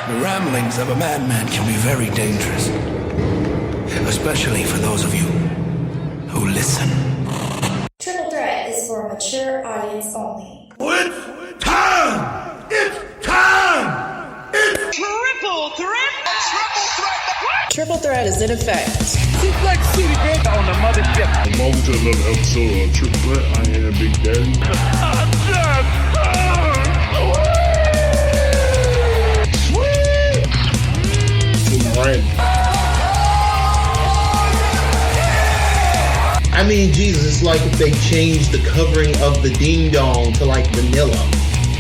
The ramblings of a madman can be very dangerous, especially for those of you who listen. Triple Threat is for a mature audience only. It's time! It's time! It's Triple Threat! Triple Threat! What? Triple Threat is in effect. Suplex City, bitch! On the mothership. Welcome to another episode of Triple Threat. I am Big Daddy. I mean, Jesus, it's like if they changed the covering of the ding dong to like vanilla.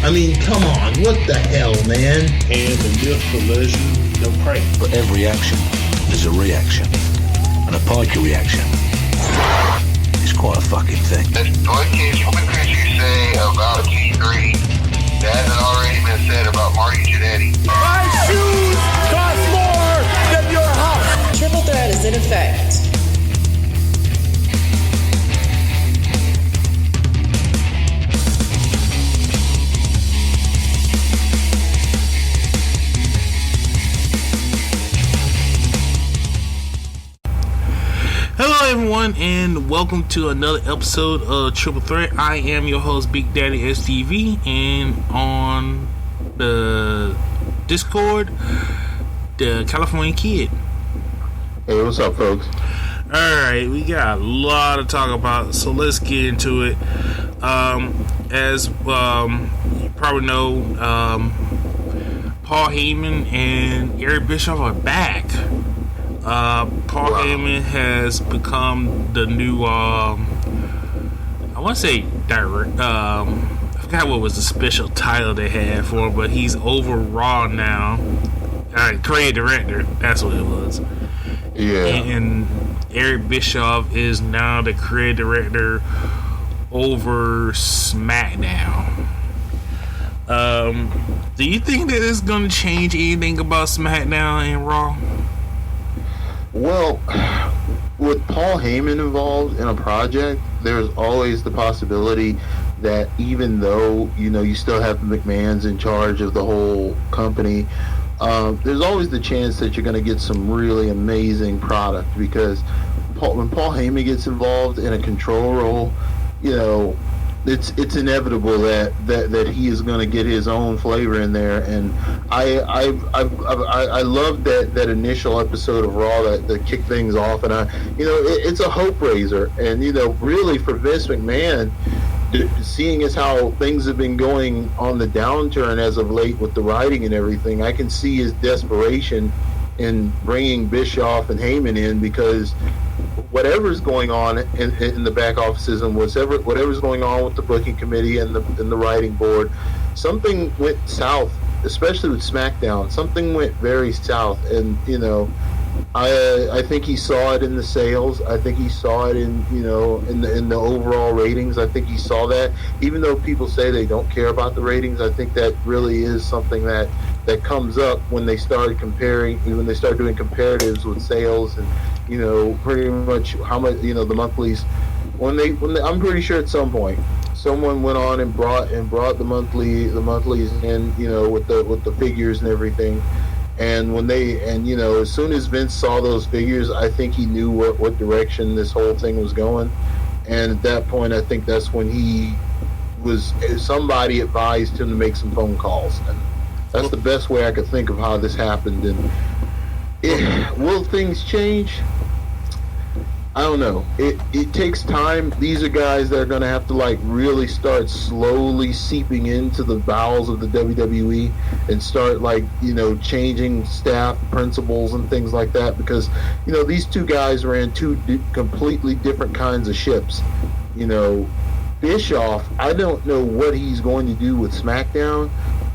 I mean, come on, what the hell, man? And the myth, the legend, the prank. For every action, there's a reaction. And a Piker reaction is quite a fucking thing. What could you say about T3 that hasn't already been said about Marty Jannetty? My shoes cost more than your house! Triple Threat is in effect. Hello everyone and welcome to another episode of Triple Threat. I am your host Big Daddy STV, and on the Discord, the California Kid. Hey, what's up, folks? Alright, we got a lot to talk about, so let's get into it. As you probably know, Paul Heyman and Eric Bischoff are back. Paul Heyman has become the new, I want to say direct, I forgot what was the special title they had for him, but he's over Raw now. Creative director, that's what it was. Yeah. And Eric Bischoff is now the creative director over SmackDown. Do you think that it's going to change anything about SmackDown and Raw? Well, with Paul Heyman involved in a project, there's always the possibility that even though, you know, you still have the McMahons in charge of the whole company, there's always the chance that you're going to get some really amazing product, because when Paul Heyman gets involved in a control role, you know, it's inevitable that he is going to get his own flavor in there. And I love that initial episode of Raw that kicked things off, and it's a hope raiser. And really for Vince McMahon, seeing as how things have been going on the downturn as of late with the writing and everything, I can see his desperation in bringing Bischoff and Heyman in, because whatever's going on in the back offices and whatever's going on with the booking committee and the writing board, something went south, especially with SmackDown. Something went very south, and I think he saw it in the sales. I think he saw it in the overall ratings. I think he saw that, even though people say they don't care about the ratings. I think that really is something that comes up when they start doing comparatives with sales, and pretty much how much the monthlies. When they I'm pretty sure at some point someone went on and brought the monthlies in, with the figures and everything. And as soon as Vince saw those figures, I think he knew what direction this whole thing was going. And at that point, I think that's when somebody advised him to make some phone calls. And that's the best way I could think of how this happened. And will things change? I don't know. It takes time. These are guys that are going to have to really start slowly seeping into the bowels of the WWE and start changing staff principles and things like that, because these two guys ran two completely different kinds of ships. Bischoff, I don't know what he's going to do with SmackDown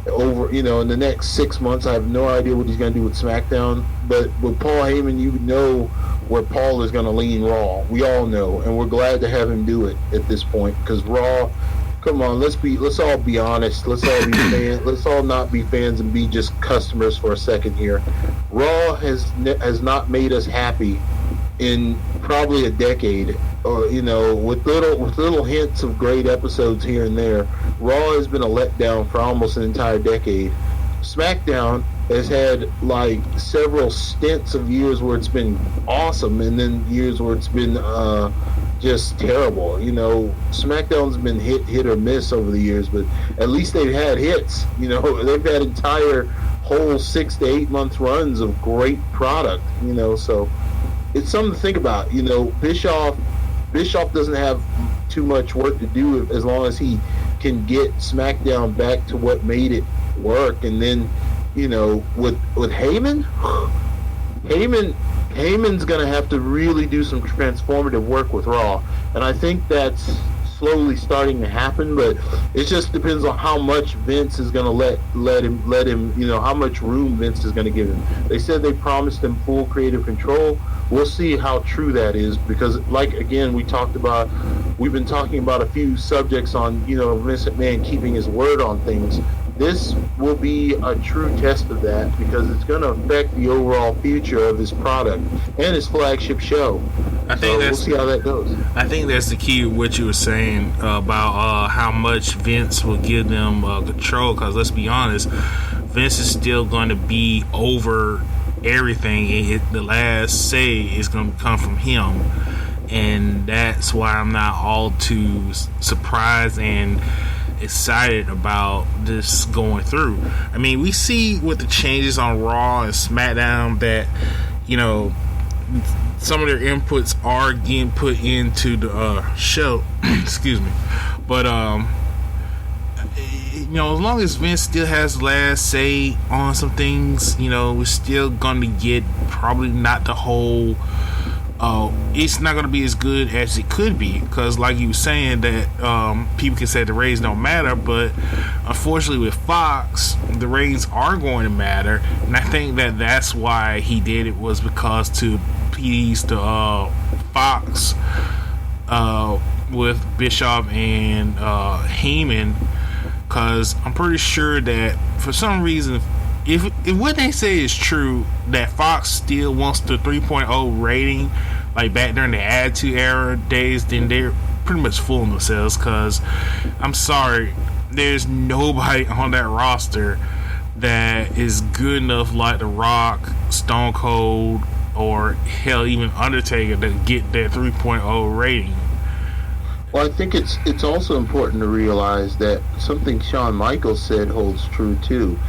over in the next 6 months. I have no idea what he's going to do with SmackDown. But with Paul Heyman, where Paul is going to lean Raw. We all know, and we're glad to have him do it at this point, because Raw, come on, let's all be honest. Let's all be fans. Let's all not be fans and be just customers for a second here. Raw has not made us happy in probably a decade, or with little hints of great episodes here and there. Raw has been a letdown for almost an entire decade. SmackDown has had like several stints of years where it's been awesome, and then years where it's been just terrible. You know, SmackDown's been hit or miss over the years, but at least they've had hits. You know, they've had entire whole 6 to 8 month runs of great product. You know, so it's something to think about. You know, Bischoff doesn't have too much work to do as long as he can get SmackDown back to what made it work. And then, you know, with Heyman's going to have to really do some transformative work with Raw, and I think that's slowly starting to happen. But it just depends on how much Vince is going to let him. You know, how much room Vince is going to give him. They said they promised him full creative control. We'll see how true that is, because, like, again, we've been talking about a few subjects on, you know, Vince McMahon keeping his word on things. This will be a true test of that, because it's going to affect the overall future of his product and his flagship show. We'll see how that goes. I think that's the key of what you were saying about how much Vince will give them control, because let's be honest, Vince is still going to be over everything. The last say is going to come from him, and that's why I'm not all too surprised and excited about this going through. I mean, we see with the changes on Raw and SmackDown that, you know, some of their inputs are getting put into the show. Excuse me. But you know, as long as Vince still has last say on some things, you know, we're still gonna get probably not the whole. It's not gonna be as good as it could be, because, like you were saying, that people can say the ratings don't matter, but unfortunately with Fox, the ratings are going to matter, and I think that's why he did it, was because to appease the Fox with Bischoff and Heyman. Because I'm pretty sure that for some reason, if what they say is true, that Fox still wants the 3.0 rating, like back during the Attitude Era days, then they're pretty much fooling themselves. Because I'm sorry, there's nobody on that roster that is good enough like The Rock, Stone Cold, or hell, even Undertaker to get that 3.0 rating. Well, I think it's also important to realize that something Shawn Michaels said holds true too.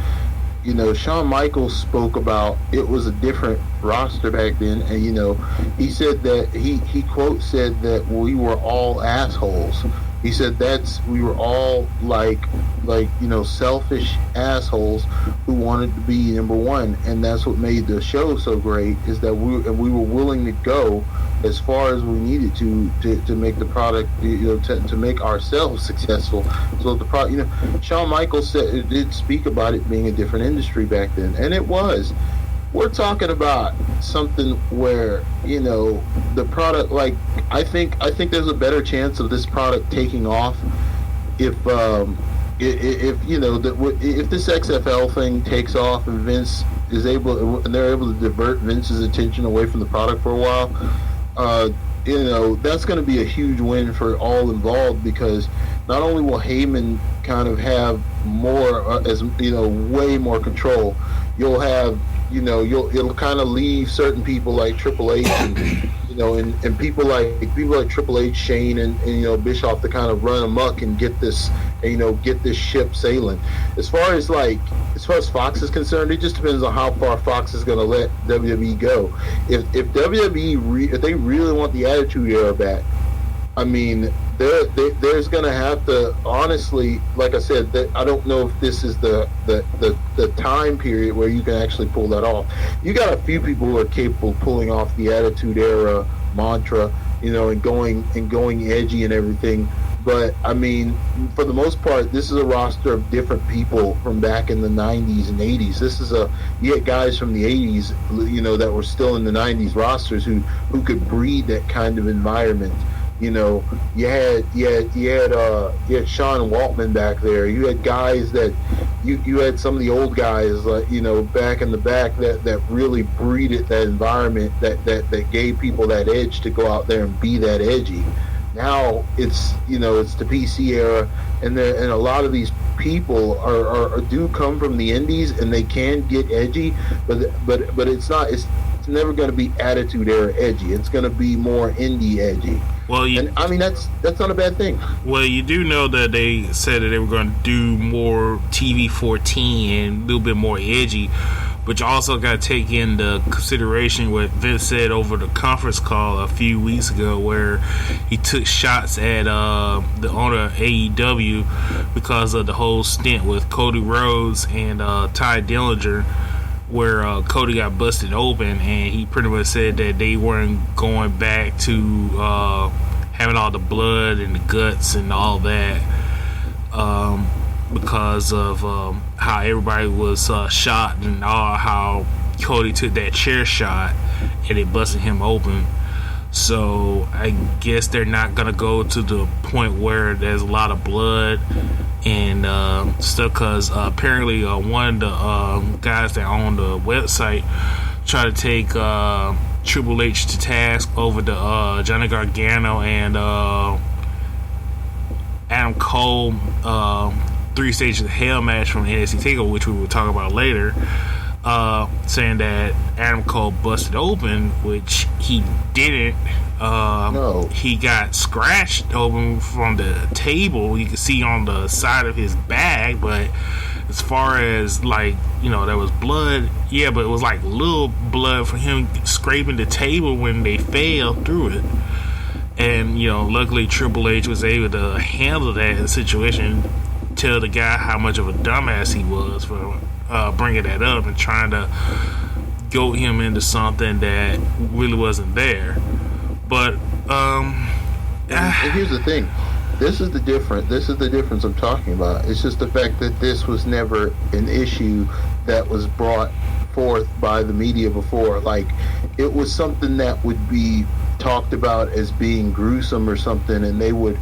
You know, Shawn Michaels spoke about it was a different roster back then, and, you know, he said that he quote said that we were all assholes. He said we were all like you know, selfish assholes who wanted to be number one, and that's what made the show so great, is that we were willing to go as far as we needed to make the product, you know, to make ourselves successful. So the product, you know, Shawn Michaels did speak about it being a different industry back then, and it was. We're talking about something where, you know, the product, like, I think there's a better chance of this product taking off if you know, if this XFL thing takes off and Vince is and they're able to divert Vince's attention away from the product for a while. You know, that's going to be a huge win for all involved, because not only will Heyman kind of have more, as you know, way more control, you'll have, you know, it'll kind of leave certain people like Triple H and, you know, and people like Triple H, Shane, and you know, Bischoff to kind of run amok and get this ship sailing. As far as Fox is concerned, it just depends on how far Fox is going to let WWE go. If WWE if they really want the Attitude Era back, I mean, there's going to have to, honestly, like I said, I don't know if this is the time period where you can actually pull that off. You got a few people who are capable of pulling off the Attitude Era mantra, you know, and going edgy and everything. But I mean, for the most part, this is a roster of different people from back in the 90s and 80s. You had guys from the 80s, you know, that were still in the 90s rosters who could breed that kind of environment. You know, you had Sean Waltman back there. You had guys that you had some of the old guys, like, you know, back in the back that really breeded that environment that gave people that edge to go out there and be that edgy. Now it's, you know, it's the PC era, and a lot of these people are do come from the indies, and they can get edgy, but it's not. It's never going to be Attitude Era edgy. It's going to be more indie edgy. Well, and I mean that's not a bad thing. Well, you do know that they said that they were going to do more TV-14 and a little bit more edgy, but you also got to take into consideration what Vince said over the conference call a few weeks ago, where he took shots at the owner of AEW because of the whole stint with Cody Rhodes and Ty Dillinger, where Cody got busted open, and he pretty much said that they weren't going back to having all the blood and the guts and all that because of how everybody was shot, and how Cody took that chair shot and it busted him open. So I guess they're not gonna go to the point where there's a lot of blood and stuff, because apparently one of the guys that own the website tried to take Triple H to task over the Johnny Gargano and Adam Cole 3 Stages of Hell match from NXT TakeOver, which we will talk about later, saying that Adam Cole busted open, which he didn't. No. He got scratched open from the table. You can see on the side of his bag, but as far as like, there was blood, yeah, but it was like little blood from him scraping the table when they fell through it. And luckily Triple H was able to handle that situation, tell the guy how much of a dumbass he was for bringing that up and trying to goat him into something that really wasn't there. But and here's the thing. This is the difference I'm talking about. It's just the fact that this was never an issue that was brought forth by the media before. Like, it was something that would be talked about as being gruesome or something, and they would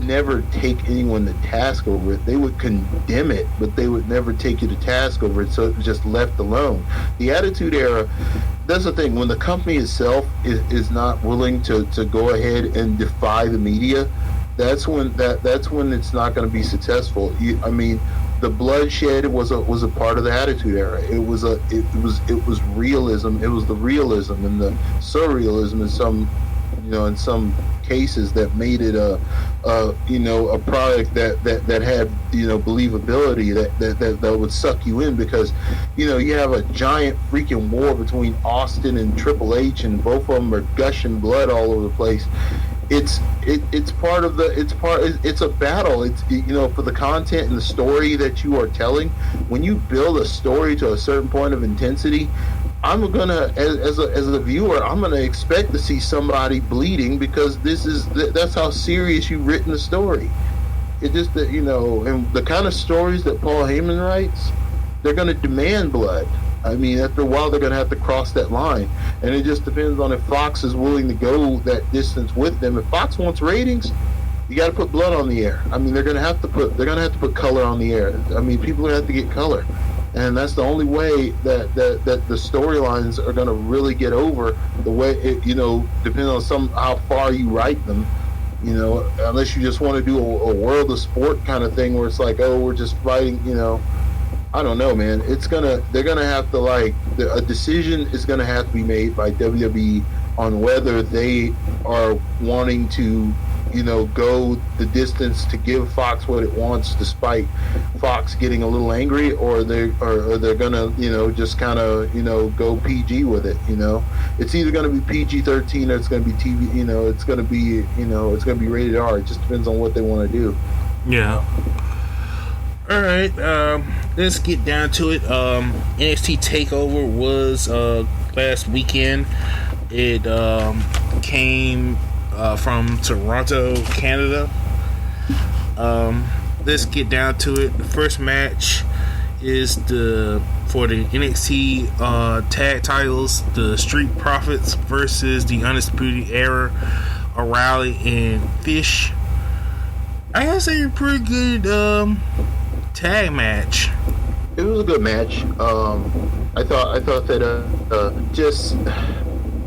never take anyone to task over it. They would condemn it, but they would never take you to task over it, so it was just left alone. The Attitude Era, that's the thing, when the company itself is not willing to go ahead and defy the media, that's when it's not going to be successful. The bloodshed was a part of the Attitude Era. It was realism. It was the realism and the surrealism in some cases that made it a product that had believability that would suck you in, because you have a giant freaking war between Austin and Triple H, and both of them are gushing blood all over the place. It's a battle. It's for the content and the story that you are telling. When you build a story to a certain point of intensity, I'm gonna, as a viewer, I'm gonna expect to see somebody bleeding, because that's how serious you've written the story. It just that and the kind of stories that Paul Heyman writes, they're gonna demand blood. After a while, they're going to have to cross that line, and it just depends on if Fox is willing to go that distance with them. If Fox wants ratings, you got to put blood on the air. They're going to have to put color on the air. People are going to have to get color, and that's the only way that the storylines are going to really get over. The way depending on how far you write them. Unless you just want to do a world of sport kind of thing where it's like, oh, we're just fighting. I don't know, man. They're gonna have to a decision is gonna have to be made by WWE on whether they are wanting to, go the distance to give Fox what it wants, despite Fox getting a little angry, or they're gonna, just kind of, go PG with it. It's either gonna be PG-13 or it's gonna be TV. It's gonna be, it's gonna be rated R. It just depends on what they want to do. Yeah. All right, let's get down to it. NXT TakeOver was last weekend. It came from Toronto, Canada. Let's get down to it. The first match is for the NXT tag titles, the Street Profits versus the Undisputed Era, O'Reilly and Fish. I gotta say, a pretty good tag match. It was a good match. I thought that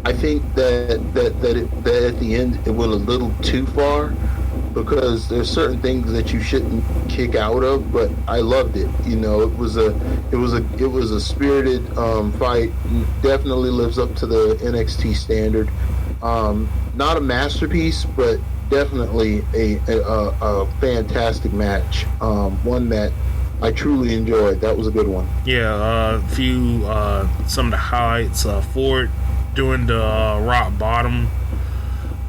I think that at the end it went a little too far. because there's certain things that you shouldn't kick out of, but I loved it. You know, it was a spirited fight. Definitely lives up to the NXT standard. Not a masterpiece, but definitely a fantastic match. One that I truly enjoyed. That was a good one. Yeah, some of the highlights. Ford doing the rock bottom.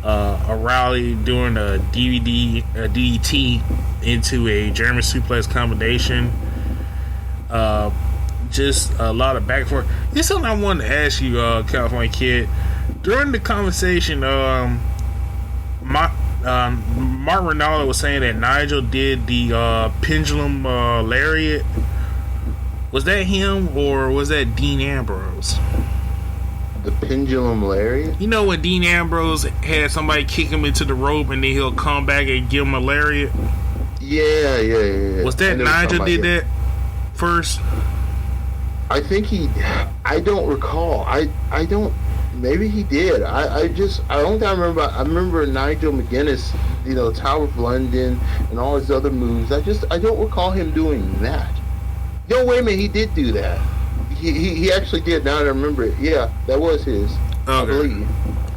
O'Reilly doing a DDT into a German suplex combination. Just a lot of back and forth. Here's something I wanted to ask you, California Kid. During the conversation, Mark Ronaldo was saying that Nigel did the pendulum lariat. Was that him or was that Dean Ambrose? The pendulum lariat? You know when Dean Ambrose had somebody kick him into the rope and then he'll come back and give him a lariat? Yeah. Was that Nigel did that first? I think I don't recall. I don't. Maybe he did. I don't remember. I remember Nigel McGuinness, you know, Tower of London and all his other moves. I don't recall him doing that. No, wait a minute. He did do that. He actually did. Now I remember it. Yeah, that was his. Okay. I believe.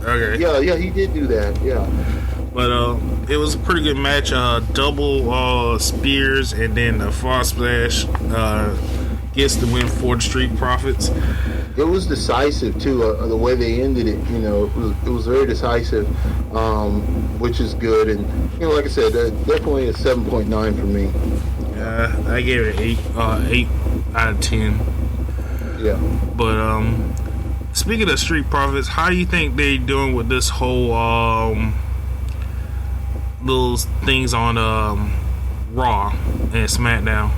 Okay. Yeah, he did do that. Yeah. But it was a pretty good match. Double spears and then a frog splash gets the win for the Street Profits. It was decisive too. The way they ended it, you know, it was very decisive, which is good. And you know, like I said, definitely a 7.9 for me. I gave it an 8 out of 10. Yeah. But speaking of Street Profits, how do you think they doing with this whole little things on Raw and SmackDown?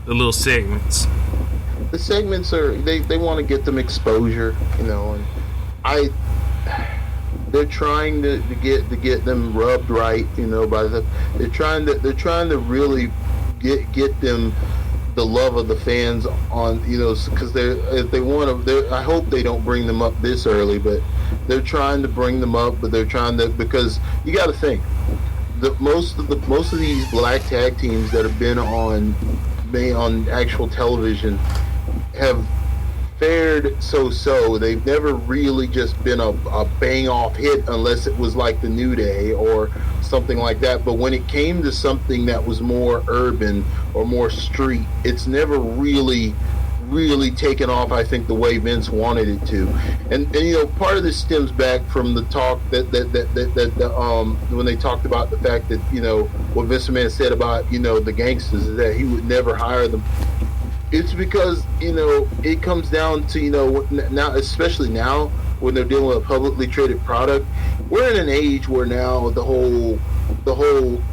The little segments. The segments are they want to get them exposure, you know, and they're trying to get them rubbed right, you know, they're trying to really get them the love of the fans on, you know, because I hope they don't bring them up this early, but they're trying to bring them up, but they're trying to, because you got to think most of these black tag teams that have been on actual television have fared so. They've never really just been a bang off hit unless it was like the New Day or something like that. But when it came to something that was more urban or more street, it's never really taken off, I think, the way Vince wanted it to. And you know, part of this stems back from the talk that when they talked about the fact that, you know, what Vince McMahon said about, you know, the gangsters, is that he would never hire them. It's because, you know, it comes down to, you know, now, especially now when they're dealing with a publicly traded product, we're in an age where now the whole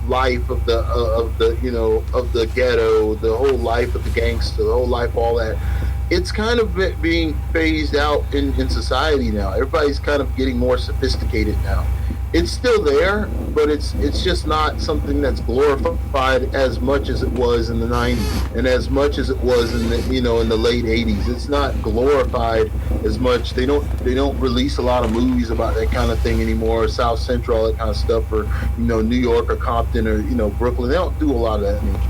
life of the you know, of the ghetto, the whole life of the gangster, the whole life, all that, it's kind of being phased out in society now. Everybody's kind of getting more sophisticated now. It's still there, but it's just not something that's glorified as much as it was in the 90s and as much as it was in the, you know, in the late 80s. It's not glorified as much. They don't release a lot of movies about that kind of thing anymore. South Central, all that kind of stuff, or, you know, New York or Compton or, you know, Brooklyn. They don't do a lot of that anymore.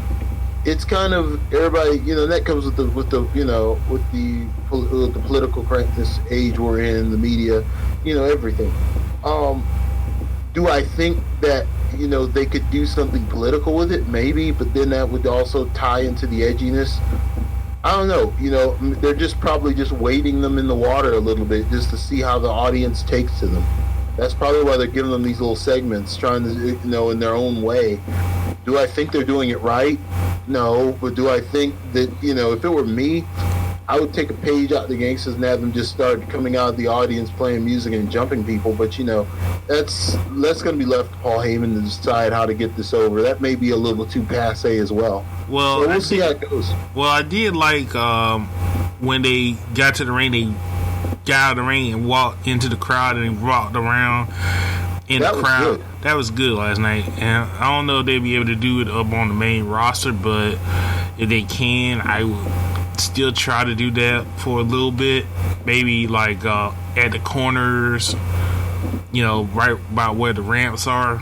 It's kind of everybody, you know, that comes with the you know, with the political correctness age we're in, the media, you know, everything. Do I think that, you know, they could do something political with it? Maybe, but then that would also tie into the edginess. I don't know. You know, they're just probably just wading them in the water a little bit just to see how the audience takes to them. That's probably why they're giving them these little segments, trying to, you know, in their own way. Do I think they're doing it right? No, but do I think that, you know, if it were me, I would take a page out of the gangsters and have them just start coming out of the audience playing music and jumping people. But, you know, that's going to be left to Paul Heyman to decide how to get this over. That may be a little too passe as well. Well, so we'll see how it goes. Well, I did like when they got to the ring, they got out of the ring and walked into the crowd and walked around in the crowd. That was good last night. And I don't know if they'll be able to do it up on the main roster, but if they can, I would still try to do that for a little bit, maybe like at the corners right about where the ramps are.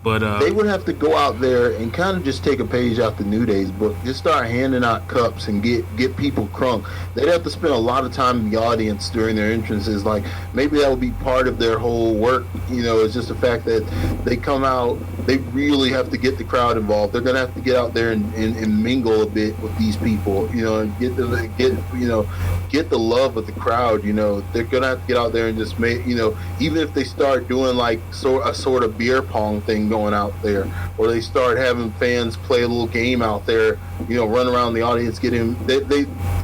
But they would have to go out there and kind of just take a page out the New Day's book. Just start handing out cups and get people crunk. They'd have to spend a lot of time in the audience during their entrances. Like, maybe that would be part of their whole work. It's just the fact that they come out, they really have to get the crowd involved. They're going to have to get out there and mingle a bit with these people, and get the love of the crowd. They're going to have to get out there and just make, even if they start doing like a sort of beer pong thing going out there, or they start having fans play a little game out there, run around the audience,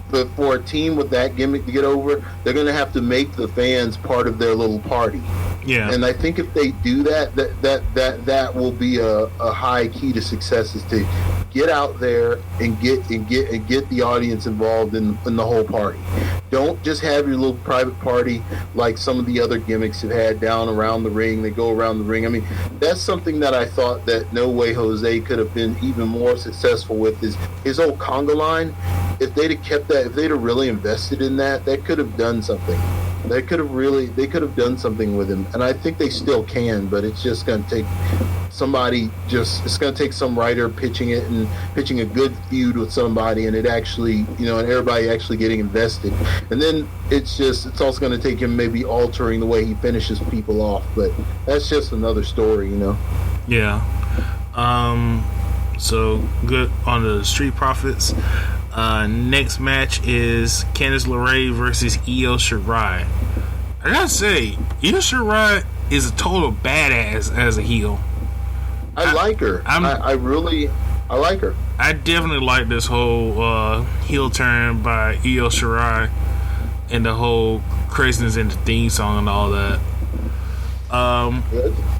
but for a team with that gimmick to get over, they're going to have to make the fans part of their little party. Yeah. And I think if they do that will be a high key to success, is to get out there and get the audience involved in the whole party. Don't just have your little private party like some of the other gimmicks have had down around the ring. They go around the ring. I mean, that's something that I thought that No Way Jose could have been even more successful with, is his old conga line. If they'd have kept that, if they'd have really invested in that could have done something. They could have done something with him, and I think they still can, but it's just going to take it's going to take some writer pitching a good feud with somebody, and it actually, and everybody actually getting invested. And then it's also going to take him maybe altering the way he finishes people off, but that's just another story, Yeah. So good on the Street Profits. Next match is Candice LeRae versus Io Shirai. I gotta say, Io Shirai is a total badass as a heel. I like her. I like her. I definitely like this whole heel turn by Io Shirai and the whole craziness in the theme song and all that.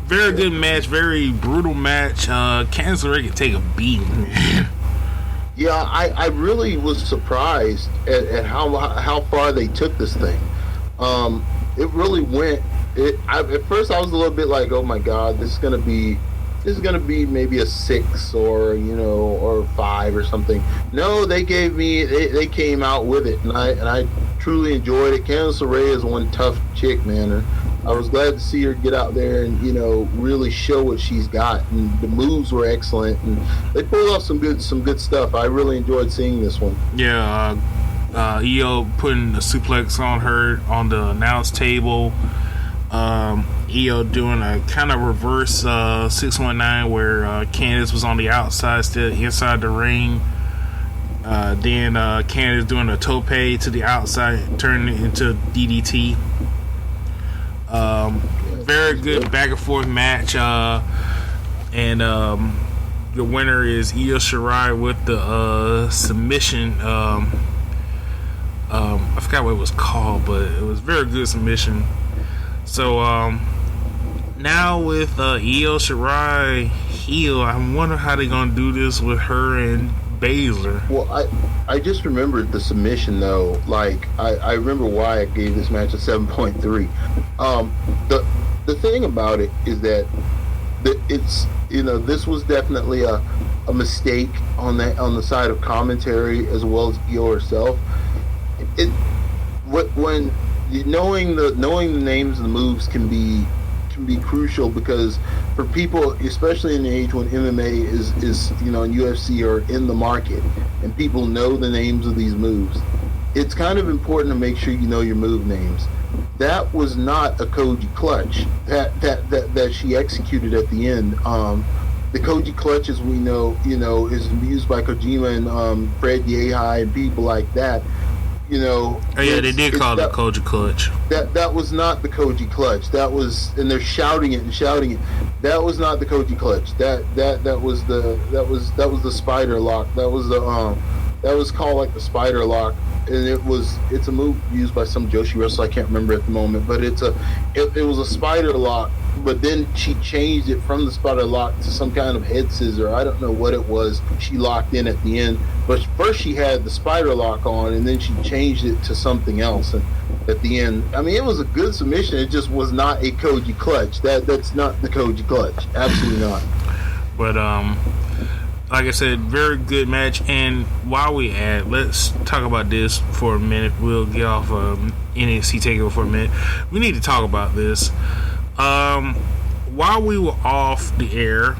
Very good match, very brutal match. Candice LeRae can take a beating. Yeah, I really was surprised at how far they took this thing. It really went. At first, I was a little bit like, "Oh my God, this is gonna be maybe a 6 or or 5 or something." No, they came out with it, and I truly enjoyed it. Candice LeRae is one tough chick, man. And I was glad to see her get out there and really show what she's got, and the moves were excellent, and they pulled off some good stuff. I really enjoyed seeing this one. Yeah, Io putting a suplex on her on the announce table. Io doing a kind of reverse 619 where Candice was on the outside, still inside the ring. Then Candice doing a tope to the outside, turning it into DDT. Very good back and forth match, and the winner is Io Shirai with the submission. I forgot what it was called, but it was very good submission. So now with Io Shirai heel, I'm wondering how they're gonna do this with her and Baszler. Well, I just remembered the submission though. Like I remember why I gave this match a 7.3. The thing about it is that it's this was definitely a mistake on the side of commentary as well as Io herself. When knowing the names of the moves can be crucial, because for people, especially in the age when MMA is in UFC or in the market, and people know the names of these moves, it's kind of important to make sure you know your move names. That was not a Koji clutch that she executed at the end. The Koji clutch, as we know, is used by Kojima and Fred Yehi and people like that. Oh yeah, they did call it the Koji clutch. That was not the Koji clutch. That was, and they're shouting it. That was not the Koji clutch. That was the spider lock. That was called like the spider lock, and it's a move used by some Joshi wrestler I can't remember at the moment, but it was a spider lock. But then she changed it from the spider lock to some kind of head scissor. I don't know what it was she locked in at the end. But first she had the spider lock on, and then she changed it to something else. And at the end, I mean, it was a good submission. It just was not a Koji clutch. That's not the Koji clutch. Absolutely not. But like I said, very good match. And while we at, let's talk about this for a minute. We'll get off NXT TakeOver for a minute. We need to talk about this. While we were off the air,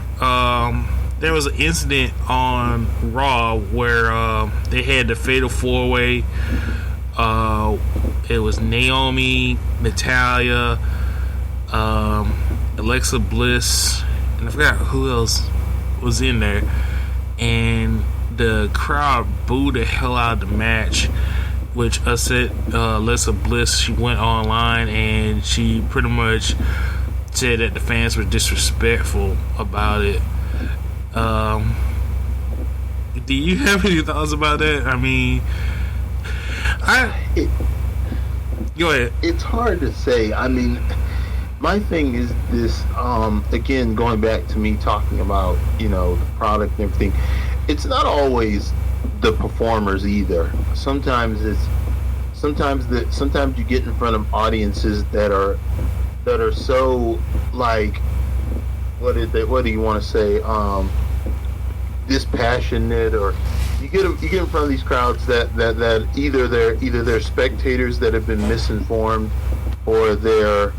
there was an incident on Raw where they had the Fatal 4-Way. It was Naomi, Natalya, Alexa Bliss, and I forgot who else was in there. And the crowd booed the hell out of the match, which upset Alexa Bliss. She went online and she pretty much said that the fans were disrespectful about it. Do you have any thoughts about that? I mean, go ahead. It's hard to say. I mean, my thing is this, again, going back to me talking about, the product and everything, it's not always the performers either. Sometimes you get in front of audiences that are so, like, what do you want to say, dispassionate, or you get in front of these crowds that either they're spectators that have been misinformed, or they're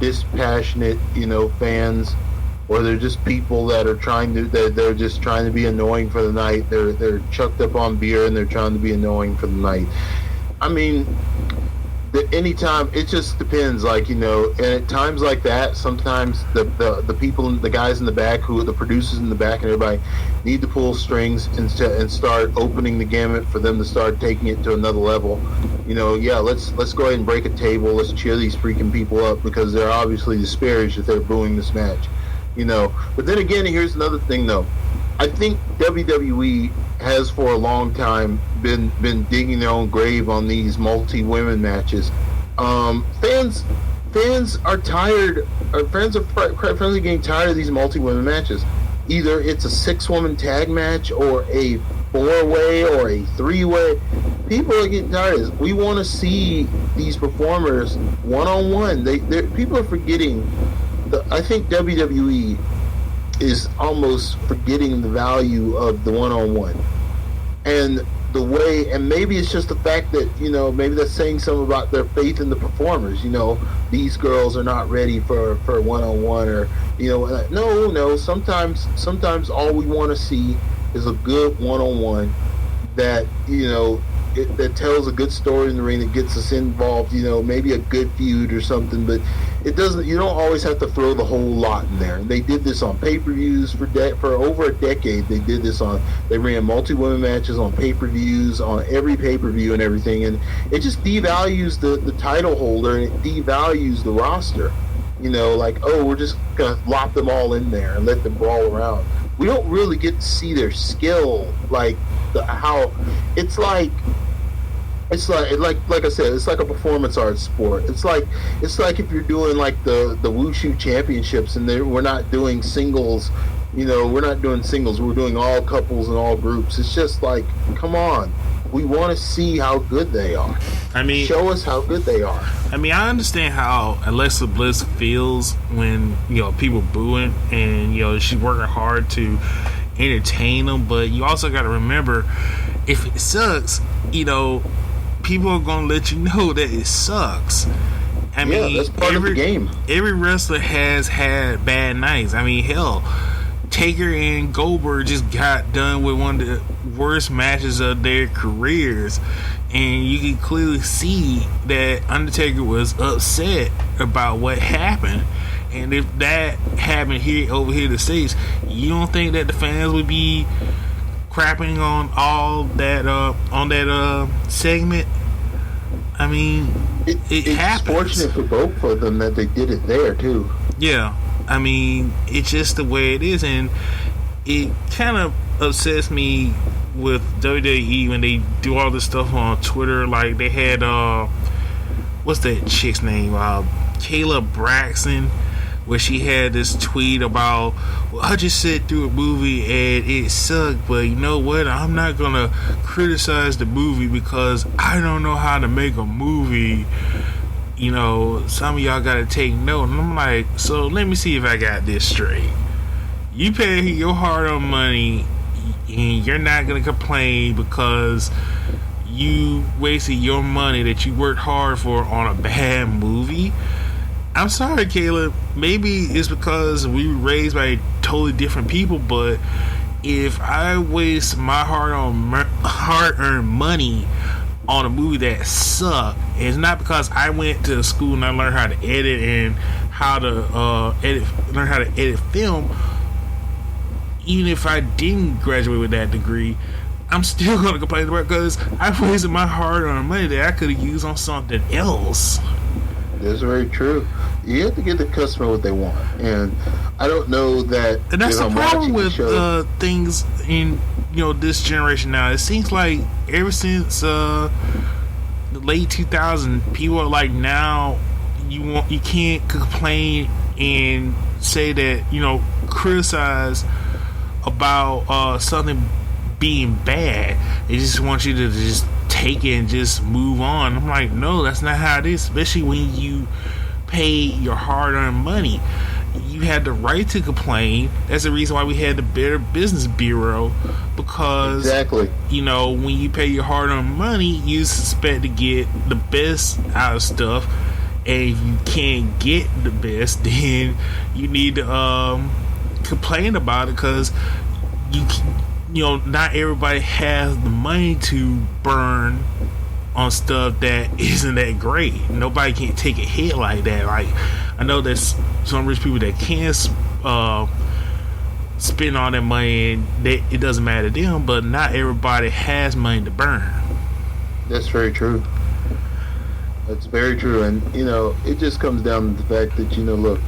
dispassionate, fans, or they're just people that are they're just trying to be annoying for the night. They're chucked up on beer and they're trying to be annoying for the night. I mean, anytime, it just depends, and at times like that, sometimes the people, the guys in the back, the producers in the back and everybody need to pull strings and start opening the gamut for them to start taking it to another level. Let's go ahead and break a table. Let's cheer these freaking people up because they're obviously disparaged if they're booing this match. But then again, here's another thing though. I think WWE has for a long time been digging their own grave on these multi-women matches. Fans are tired, or fans are frankly getting tired of these multi-women matches. Either it's a 6-woman tag match, or a 4-way, or a 3-way. People are getting tired of this. We want to see these performers one-on-one. People are forgetting. I think WWE is almost forgetting the value of the one-on-one, and the way, and maybe it's just the fact that maybe that's saying something about their faith in the performers. These girls are not ready for one-on-one, or no. Sometimes all we want to see is a good one-on-one that that tells a good story in the ring, that gets us involved. Maybe a good feud or something, but it doesn't. You don't always have to throw the whole lot in there. And they did this on pay-per-views for over a decade. They did this they ran multi-women matches on pay-per-views, on every pay-per-view and everything, and it just devalues the title holder, and it devalues the roster. We're just gonna lop them all in there and let them brawl around. We don't really get to see their skill, how it's like I said, it's like a performance arts sport. It's like if you're doing like the wushu championships, and we're not doing singles. We're not doing singles. We're doing all couples and all groups. It's just like, come on. We want to see how good they are. I mean, show us how good they are. I mean, I understand how Alexa Bliss feels when people booing, and she's working hard to entertain them. But you also got to remember, if it sucks, people are gonna let you know that it sucks. I mean, that's part of the game. Every wrestler has had bad nights. I mean, hell, Taker and Goldberg just got done with one of the worst matches of their careers, and you can clearly see that Undertaker was upset about what happened. And if that happened over here in the States, you don't think that the fans would be crapping on all that on that segment? I mean, it's happens. Fortunate for both of them that they did it there too. Yeah, I mean, it's just the way it is, and it kind of upsets me with WWE when they do all this stuff on Twitter. Like they had what's that chick's name? Kayla Braxton, where she had this tweet about, well, I just sat through a movie and it sucked, but you know what? I'm not gonna criticize the movie because I don't know how to make a movie. Some of y'all gotta take note. And I'm like, so let me see if I got this straight. You pay your hard-earned money, and you're not gonna complain because you wasted your money that you worked hard for on a bad movie. I'm sorry, Caleb. Maybe it's because we were raised by totally different people, but if I waste my hard-earned money on a movie that sucked, it's not because I went to school and I learned how to edit and how to learn how to edit film. Even if I didn't graduate with that degree, I'm still going to complain about it because I wasted my hard-earned money that I could have used on something else. That's very true. You have to give the customer what they want, and I don't know that. And that's the problem with things in this generation now. It seems like ever since the late 2000s, people are like, now you can't complain and say that criticize about something being bad. They just want you to just take it and just move on. I'm like, no, that's not how it is. Especially when you pay your hard-earned money, you had the right to complain. That's the reason why we had the Better Business Bureau, because exactly, when you pay your hard-earned money, you expect to get the best out of stuff, and if you can't get the best, then you need to complain about it, because not everybody has the money to burn on stuff that isn't that great. Nobody can take a hit like that. Like, I know there's some rich people that can spend all that money and it doesn't matter to them, but not everybody has money to burn. That's very true. That's very true. And it just comes down to the fact that look,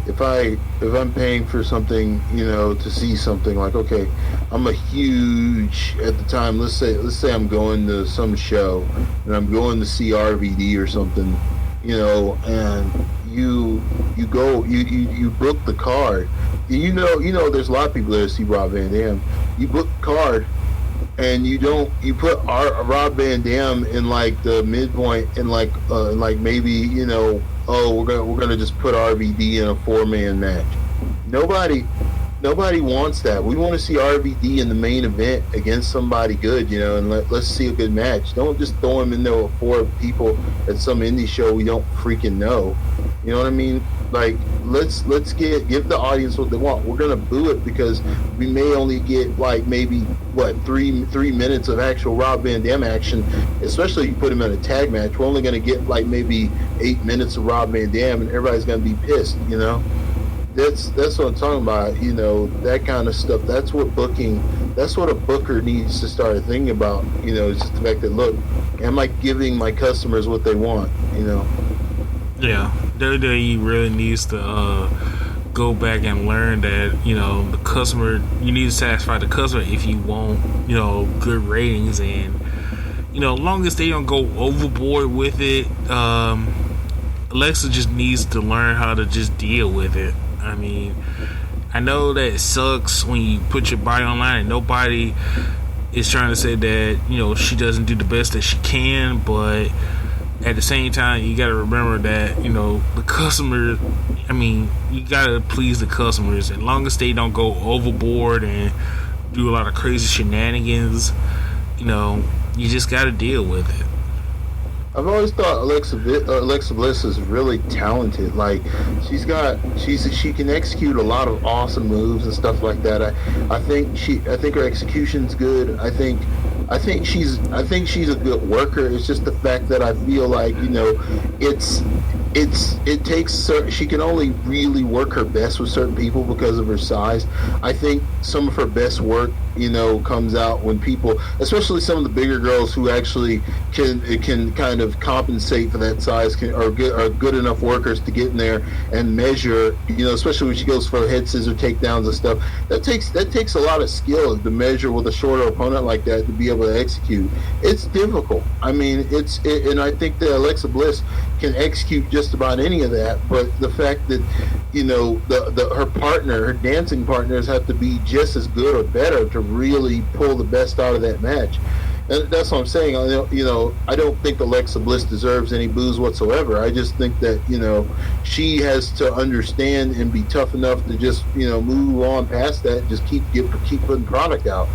if I'm paying for something, to see something, like, okay, I'm a huge, at the time, let's say I'm going to some show and I'm going to see RVD or something, and you book the card. There's a lot of people there to see Rob Van Dam. You book the card and you put Rob Van Dam in like the midpoint, and like maybe we're gonna just put RVD in a 4-man match. Nobody wants that. We want to see RVD in the main event against somebody good, and let's see a good match. Don't just throw him in there with 4 people at some indie show we don't freaking know. You know what I mean? Like, let's give the audience what they want. We're gonna boo it because we may only get like maybe 3 minutes of actual Rob Van Dam action. Especially if you put him in a tag match, we're only gonna get like maybe 8 minutes of Rob Van Dam, and everybody's gonna be pissed. That's what I'm talking about. That kind of stuff. That's what a booker needs to start thinking about. It's just the fact that, look, am I giving my customers what they want? Yeah, WWE really needs to go back and learn that the customer, you need to satisfy the customer if you want good ratings, and long as they don't go overboard with it. Alexa just needs to learn how to just deal with it. I mean, I know that it sucks when you put your body online and nobody is trying to say that she doesn't do the best that she can, but at the same time, you got to remember that the customer, you got to please the customers, and long as they don't go overboard and do a lot of crazy shenanigans, you just got to deal with it. I've always thought Alexa Bliss is really talented. Like, she can execute a lot of awesome moves and stuff like that. I think her execution's good. I think she's a good worker. It's just the fact that I feel like she can only really work her best with certain people because of her size. I think some of her best work comes out when people, especially some of the bigger girls who actually can kind of compensate for that size, are good enough workers to get in there and measure, especially when she goes for head scissor takedowns and stuff. That takes a lot of skill to measure with a shorter opponent like that, to be able to execute. It's difficult. And I think that Alexa Bliss can execute just about any of that, but the fact that her dancing partners have to be just as good or better to really pull the best out of that match. And that's what I'm saying. I don't think Alexa Bliss deserves any boos whatsoever. I just think that, she has to understand and be tough enough to just, move on past that and just keep putting product out.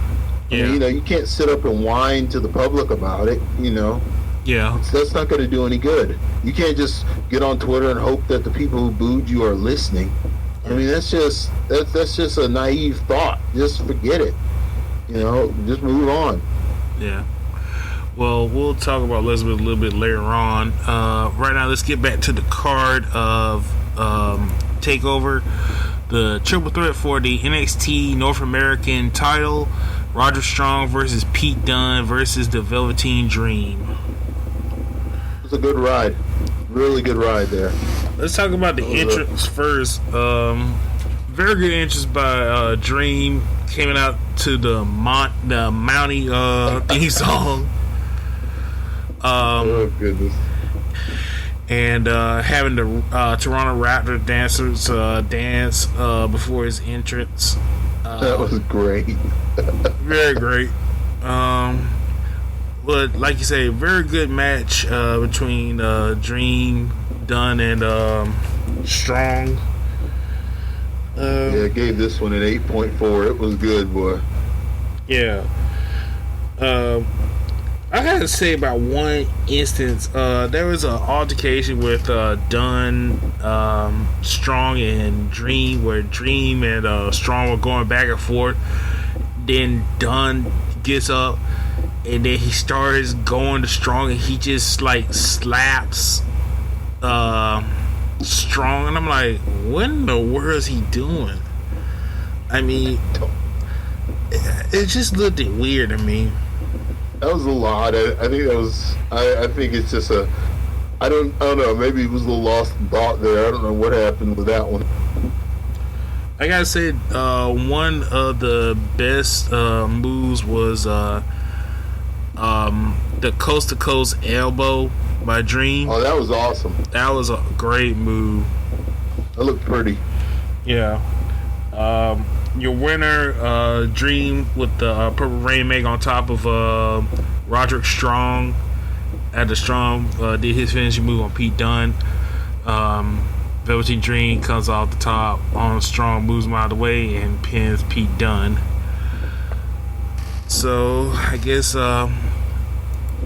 Yeah. You can't sit up and whine to the public about it, Yeah. That's not going to do any good. You can't just get on Twitter and hope that the people who booed you are listening. I mean, that's just a naive thought. Just forget it. Just move on. Yeah. Well, we'll talk about Elizabeth a little bit later on. Right now, let's get back to the card of TakeOver. The triple threat for the NXT North American title. Roderick Strong versus Pete Dunne versus the Velveteen Dream. It was a good ride. Really good ride there. Let's talk about the entrance first. Very good entrance by Dream. Came out to the Mountie theme song. Oh, goodness. And having the Toronto Raptor dancers dance before his entrance. That was great. Very great. But like you say, very good match between Dream, Dunn, and Strong. I gave this one an 8.4. It was good, boy. Yeah. I gotta say about one instance. There was an altercation with Dunn, Strong, and Dream, where Dream and Strong were going back and forth. Then Dunn gets up, and then he starts going to Strong, and he just like slaps Strong, and I'm like, what in the world is he doing? I mean, it just looked weird to me. That was a lot. I think that was. I think it's just a. I don't know. Maybe it was a little lost in thought there. I don't know what happened with that one. I gotta say, one of the best moves was the coast to coast elbow by Dream. Oh, that was awesome. That was a great move. That looked pretty. Yeah. Your winner, Dream, with the Purple Rainmaker on top of Roderick Strong. After Strong did his finishing move on Pete Dunne, Velveteen Dream comes off the top on Strong, moves him out of the way, and pins Pete Dunne. So I guess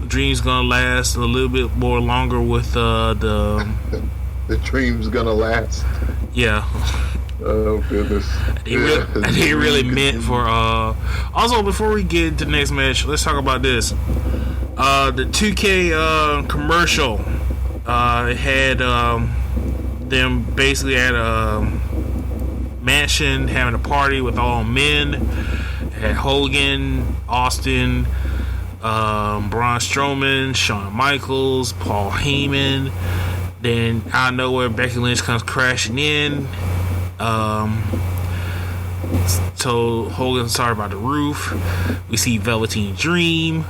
Dream's gonna last a little bit more longer with the Dream's gonna last. Yeah. Oh goodness! He really meant for. Also, before we get into the next match, let's talk about this. The 2K commercial had them basically at a mansion having a party with all men. Had Hogan, Austin, Braun Strowman, Shawn Michaels, Paul Heyman. Then out of nowhere, Becky Lynch comes crashing in. Told Hogan sorry about the roof. We see Velveteen Dream.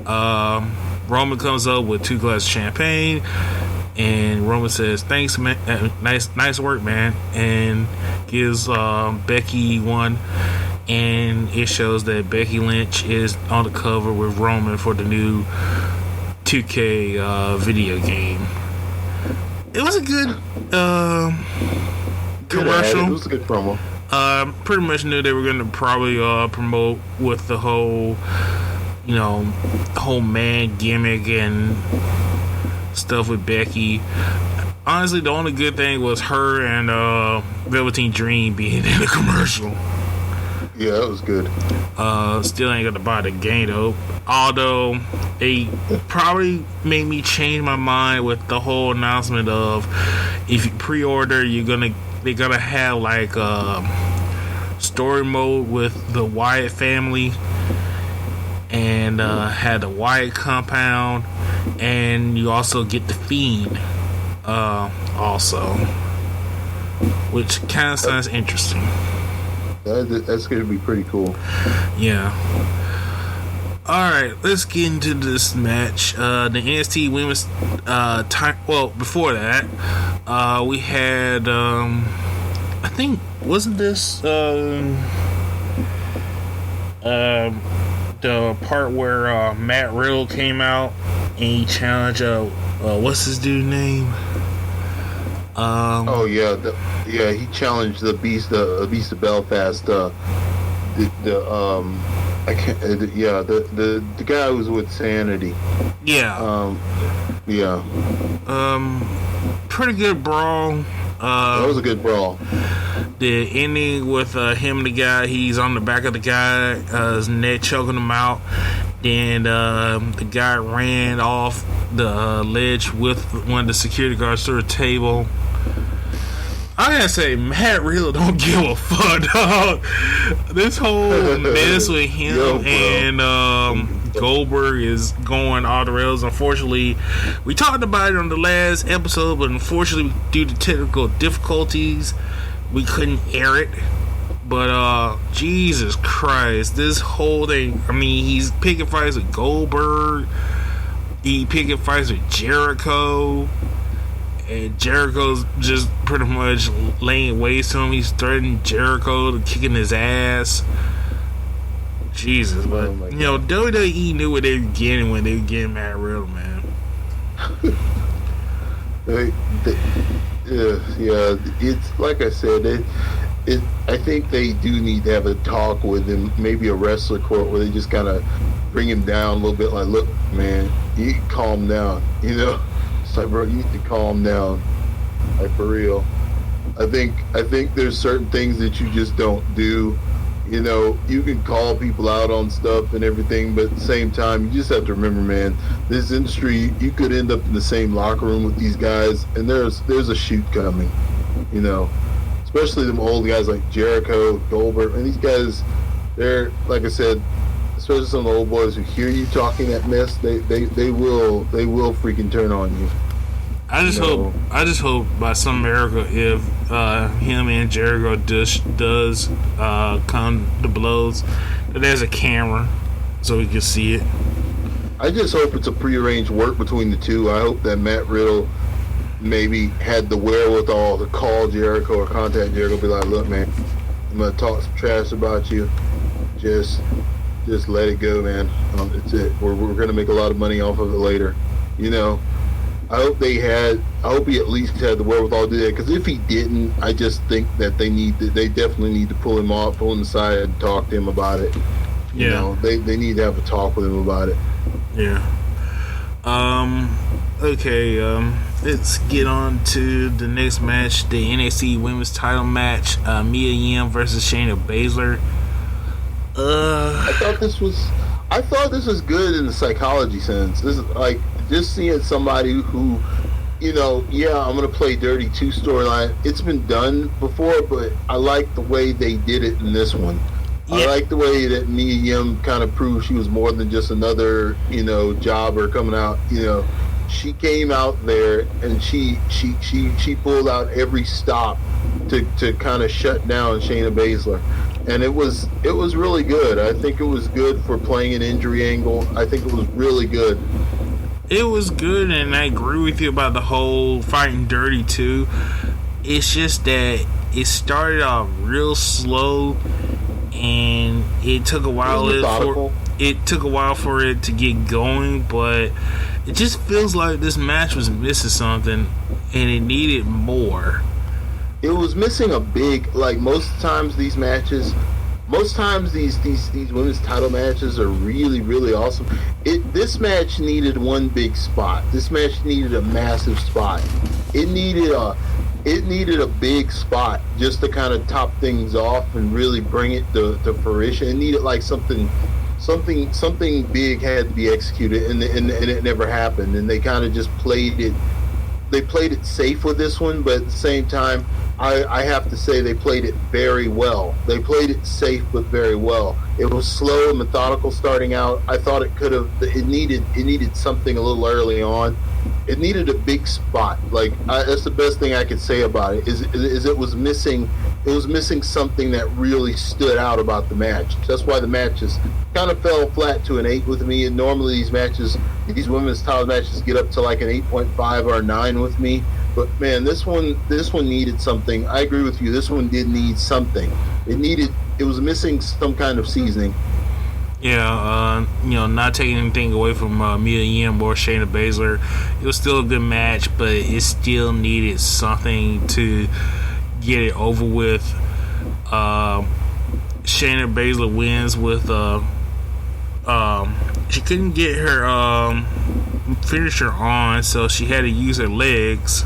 Roman comes up with 2 glasses of champagne, and Roman says, "Thanks, man. Nice work, man," and gives Becky one. And it shows that Becky Lynch is on the cover with Roman for the new 2K video game. It was a good commercial. It was a good promo. Pretty much knew they were going to probably promote with the whole man gimmick and stuff with Becky. Honestly, the only good thing was her and Velveteen Dream being in the commercial. Yeah, that was good. Still ain't gonna buy the game though. Although they probably made me change my mind with the whole announcement of if you pre-order, they're gonna have like story mode with the Wyatt family, and had the Wyatt compound, and you also get the Fiend also, which kind of sounds interesting. That's going to be pretty cool. Yeah. Alright, let's get into this match. The NXT Women's well, before that, we had I think, wasn't this the part where Matt Riddle came out and he challenged what's his dude's name? He challenged the Beast of Belfast. The guy who was with Sanity. Yeah. Pretty good brawl. That was a good brawl. The ending with him and the guy, he's on the back of the guy, his neck choking him out. Then the guy ran off the ledge with one of the security guards through a table. I gotta say, Matt Riddle don't give a fuck, dog. This whole mess with him and Goldberg is going all the rails. Unfortunately, we talked about it on the last episode, but unfortunately, due to technical difficulties, we couldn't air it. But Jesus Christ, this whole thing. I mean, he's picking fights with Goldberg. He picking fights with Jericho. And Jericho's just pretty much laying waste to him. He's threatening Jericho to kicking his ass. Jesus, but WWE knew what they were getting when they were getting Matt Riddle, man. It's like I said. I think they do need to have a talk with him, maybe a wrestler court where they just kind of bring him down a little bit. Like, look, man, you can calm down, It's like, bro, you need to calm down, like, for real. I think there's certain things that you just don't do. You can call people out on stuff and everything, but at the same time, you just have to remember, man, this industry, you could end up in the same locker room with these guys, and there's a shoot coming, especially them old guys like Jericho, Goldberg, and these guys, they're, like I said, especially some of the old boys who hear you talking that mess, they will freaking turn on you. I just hope by some miracle, if him and Jericho does come to blows, that there's a camera so we can see it. I just hope it's a prearranged work between the two. I hope that Matt Riddle maybe had the wherewithal to call Jericho or contact Jericho, be like, look, man, I'm gonna talk some trash about you. Just let it go, man. It's it. We're gonna make a lot of money off of it later. I hope he at least had the wherewithal to do that. Because if he didn't, I just think that they definitely need to pull him aside, and talk to him about it. They need to have a talk with him about it. Yeah. Okay. Let's get on to the next match, the NXT Women's Title match, Mia Yim versus Shayna Baszler. I thought this was good in the psychology sense. This is like just seeing somebody who, I'm gonna play dirty 2 storyline. It's been done before, but I like the way they did it in this one. Yeah. I like the way that Mia Yim kind of proved she was more than just another, jobber coming out. She came out there and she pulled out every stop to kind of shut down Shayna Baszler. And it was really good. I think it was good for playing an injury angle. I think it was really good. It was good, and I agree with you about the whole fighting dirty too. It's just that it started off real slow, and it took a while for it to get going. But it just feels like this match was missing something, and it needed more. It was missing a big, like most times these matches, these women's title matches are really, really awesome. This match needed one big spot. This match needed a massive spot. It needed a big spot just to kind of top things off and really bring it to fruition. It needed like something big had to be executed, and it never happened. And they kind of just played it. They played it safe with this one, but at the same time, I have to say they played it very well. They played it safe, but very well. It was slow and methodical starting out. I thought it needed something a little early on. It needed a big spot. That's the best thing I could say about it. Is it was missing. It was missing something that really stood out about the match. That's why the matches kind of fell flat to an 8 with me. And normally these women's title matches get up to like an 8.5 or a 9 with me. But man, this one needed something. I agree with you. This one did need something. It was missing some kind of seasoning. Not taking anything away from Mia Yim or Shayna Baszler. It was still a good match, but it still needed something to get it over with. Shayna Baszler wins with she couldn't get her finisher on, so she had to use her legs,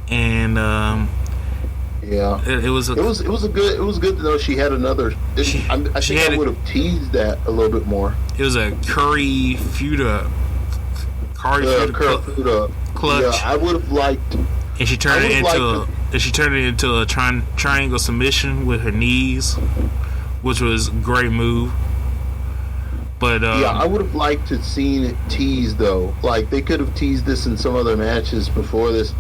and it was good to know she had another. I think I would have teased that a little bit more. It was a Curry Fuda clutch. Yeah, I would have liked. And she turned it into a triangle submission with her knees, which was a great move. But I would have liked to seen it teased though. Like they could have teased this in some other matches before this,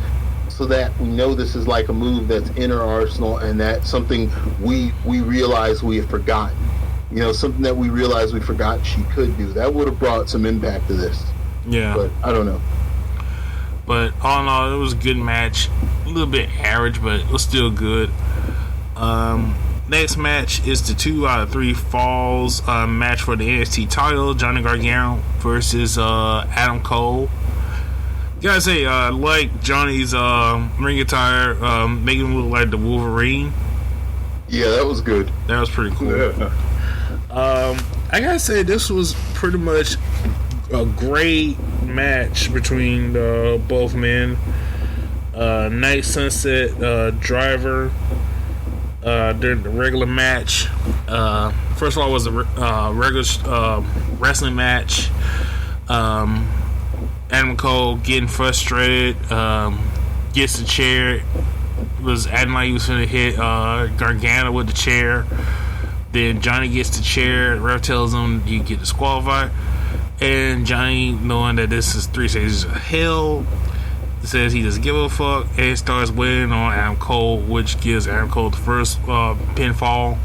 so that we know this is like a move that's in our arsenal, and that's something we realize we have forgotten. Something that we realize we forgot she could do. That would have brought some impact to this. Yeah. But I don't know. But all in all, it was a good match. A little bit average, but it was still good. Next match is the 2 out of 3 falls match for the NXT title. Johnny Gargano versus Adam Cole. Gotta say, I like Johnny's ring attire, making him look like the Wolverine. Yeah, that was good. That was pretty cool. Yeah. I gotta say, this was pretty much a great match between both men. Night Sunset Driver during the regular match. First of all, it was a regular wrestling match. Adam Cole getting frustrated, gets the chair, was acting like he was going to hit Gargano with the chair. Then Johnny gets the chair, the ref tells him you get disqualified, and Johnny, knowing that this is 3 stages of hell, says he doesn't give a fuck and starts waiting on Adam Cole, which gives Adam Cole the first pinfall.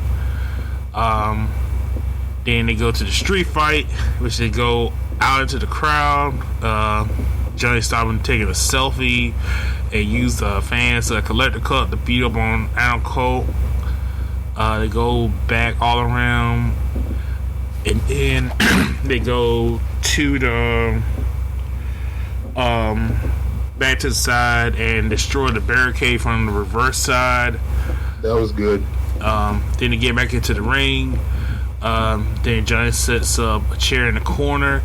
Then they go to the street fight, which they go out into the crowd. Johnny stopping taking a selfie and use the fans to collect the cup to beat up on Adam Cole. They go back all around, and then they go to the back to the side and destroy the barricade from the reverse side. That was good. Then they get back into the ring. Then Johnny sets up a chair in the corner,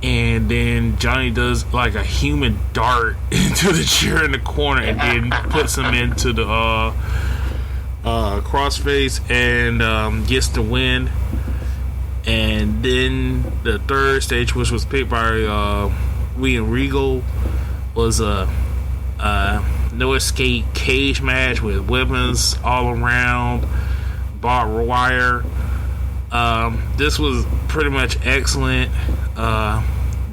and then Johnny does like a human dart into the chair in the corner, and then puts him into the crossface and gets the win. And then the third stage, which was picked by William Regal, was a no escape cage match with weapons all around, barbed wire. This was pretty much excellent.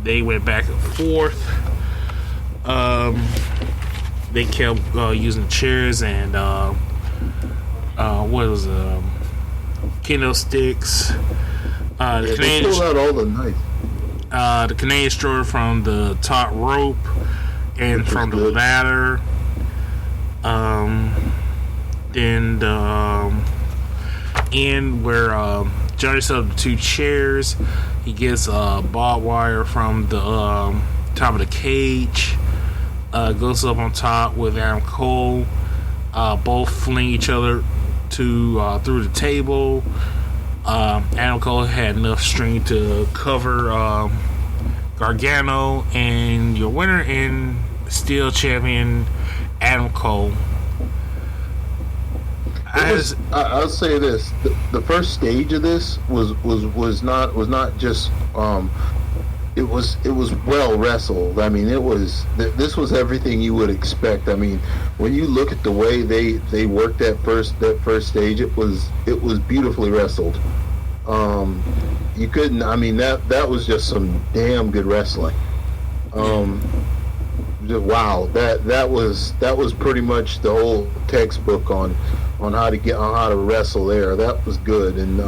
They went back and forth. They kept using chairs and what was kendo sticks. The Canadian pulled out all the knives. The Canadian destroyer from the top rope and from the ladder. Then the end where Johnny set up the 2 chairs. He gets barbed wire from the top of the cage. Goes up on top with Adam Cole. Both fling each other to through the table. Adam Cole had enough strength to cover Gargano, and your winner and still champion Adam Cole. I'll say this: the first stage of this was not just it was well wrestled. I mean, this was everything you would expect. I mean, when you look at the way they worked that first stage, it was beautifully wrestled. You couldn't. I mean, that was just some damn good wrestling. Wow, that was pretty much the whole textbook on how to wrestle there. That was good. And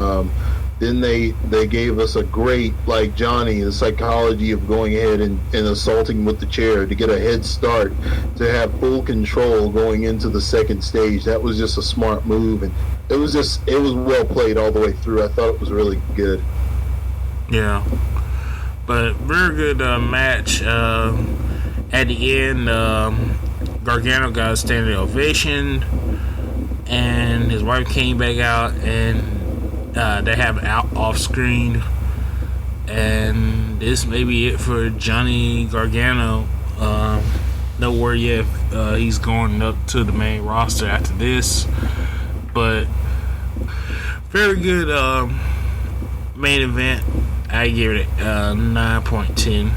Then they gave us a great, like Johnny, the psychology of going ahead and assaulting with the chair to get a head start, to have full control going into the second stage. That was just a smart move, and it was well played all the way through. I thought it was really good. Yeah, but very good match. At the end, Gargano got a standing ovation, and his wife came back out, and they have it out off screen. And this may be it for Johnny Gargano. No word yet if he's going up to the main roster after this, but very good main event. I give it a 9.10.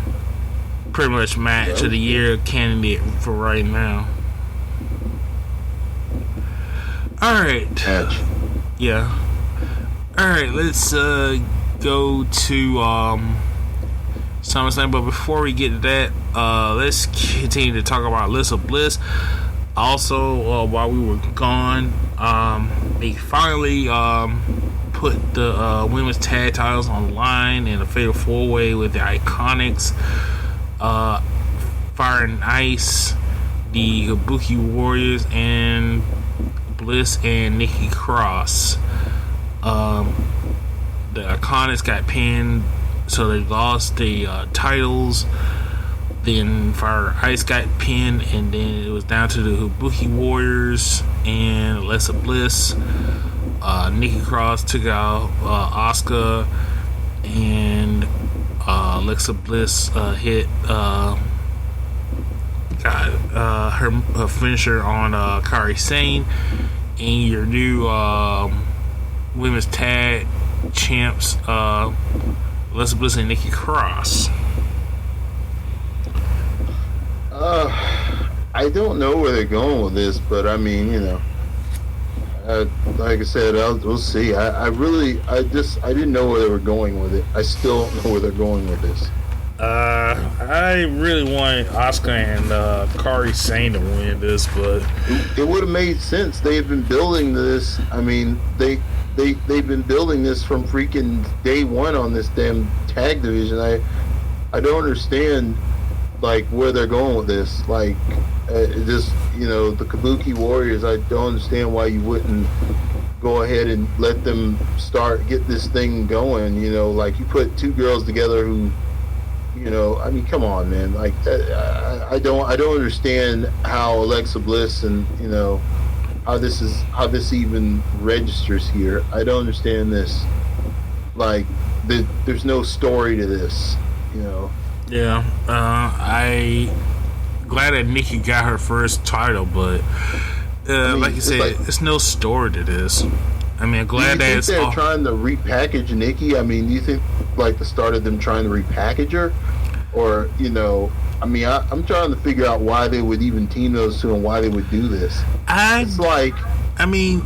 Pretty much match of the year candidate for right now. Alright. Yeah. Alright, let's go to SummerSlam. But before we get to that, let's continue to talk about Alexa Bliss. Also, while we were gone, they finally put the women's tag titles on the line in a fatal 4-way with the Iconics, Fire and Ice, the Kabuki Warriors, and Bliss and Nikki Cross. The Iconics got pinned, so they lost the titles. Then Fire and Ice got pinned, and then it was down to the Kabuki Warriors and Alexa Bliss. Nikki Cross took out Asuka, and Alexa Bliss hit her finisher on Kairi Sane. And your new women's tag champs, Alexa Bliss and Nikki Cross. I don't know where they're going with this, but I mean, you know, like I said, we'll see. I didn't know where they were going with it. I still don't know where they're going with this. I really wanted Asuka and Kairi Sane to win this, but it would have made sense. They've been building this. I mean, they've been building this from freaking day one on this damn tag division. I don't understand like where they're going with this. Like, just, you know, the Kabuki Warriors. I don't understand why you wouldn't go ahead and let them get this thing going. You know, like, you put two girls together who, you know, I mean, come on, man. Like, I don't understand how Alexa Bliss and, you know, how this even registers here. I don't understand this. Like, there's no story to this, you know. Yeah, I glad that Nikki got her first title, but I mean, like you said, there's no story to this. I mean, I'm glad that it's they're trying to repackage Nikki. I mean, do you think like the start of them trying to repackage her, or, you know? I mean, I'm trying to figure out why they would even team those two and why they would do this. It's like, I mean,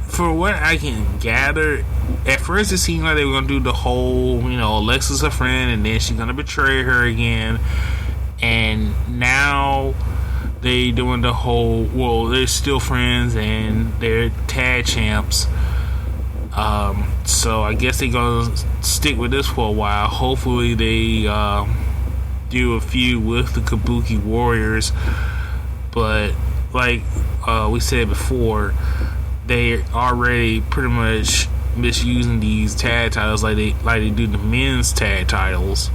for what I can gather, at first it seemed like they were going to do the whole, you know, Alexa's a friend and then she's going to betray her again. And now they doing the whole, well, they're still friends and they're tag champs. So I guess they're going to stick with this for a while. Hopefully they do a feud with the Kabuki Warriors. But like we said before, they already pretty much misusing these tag titles like they do the men's tag titles.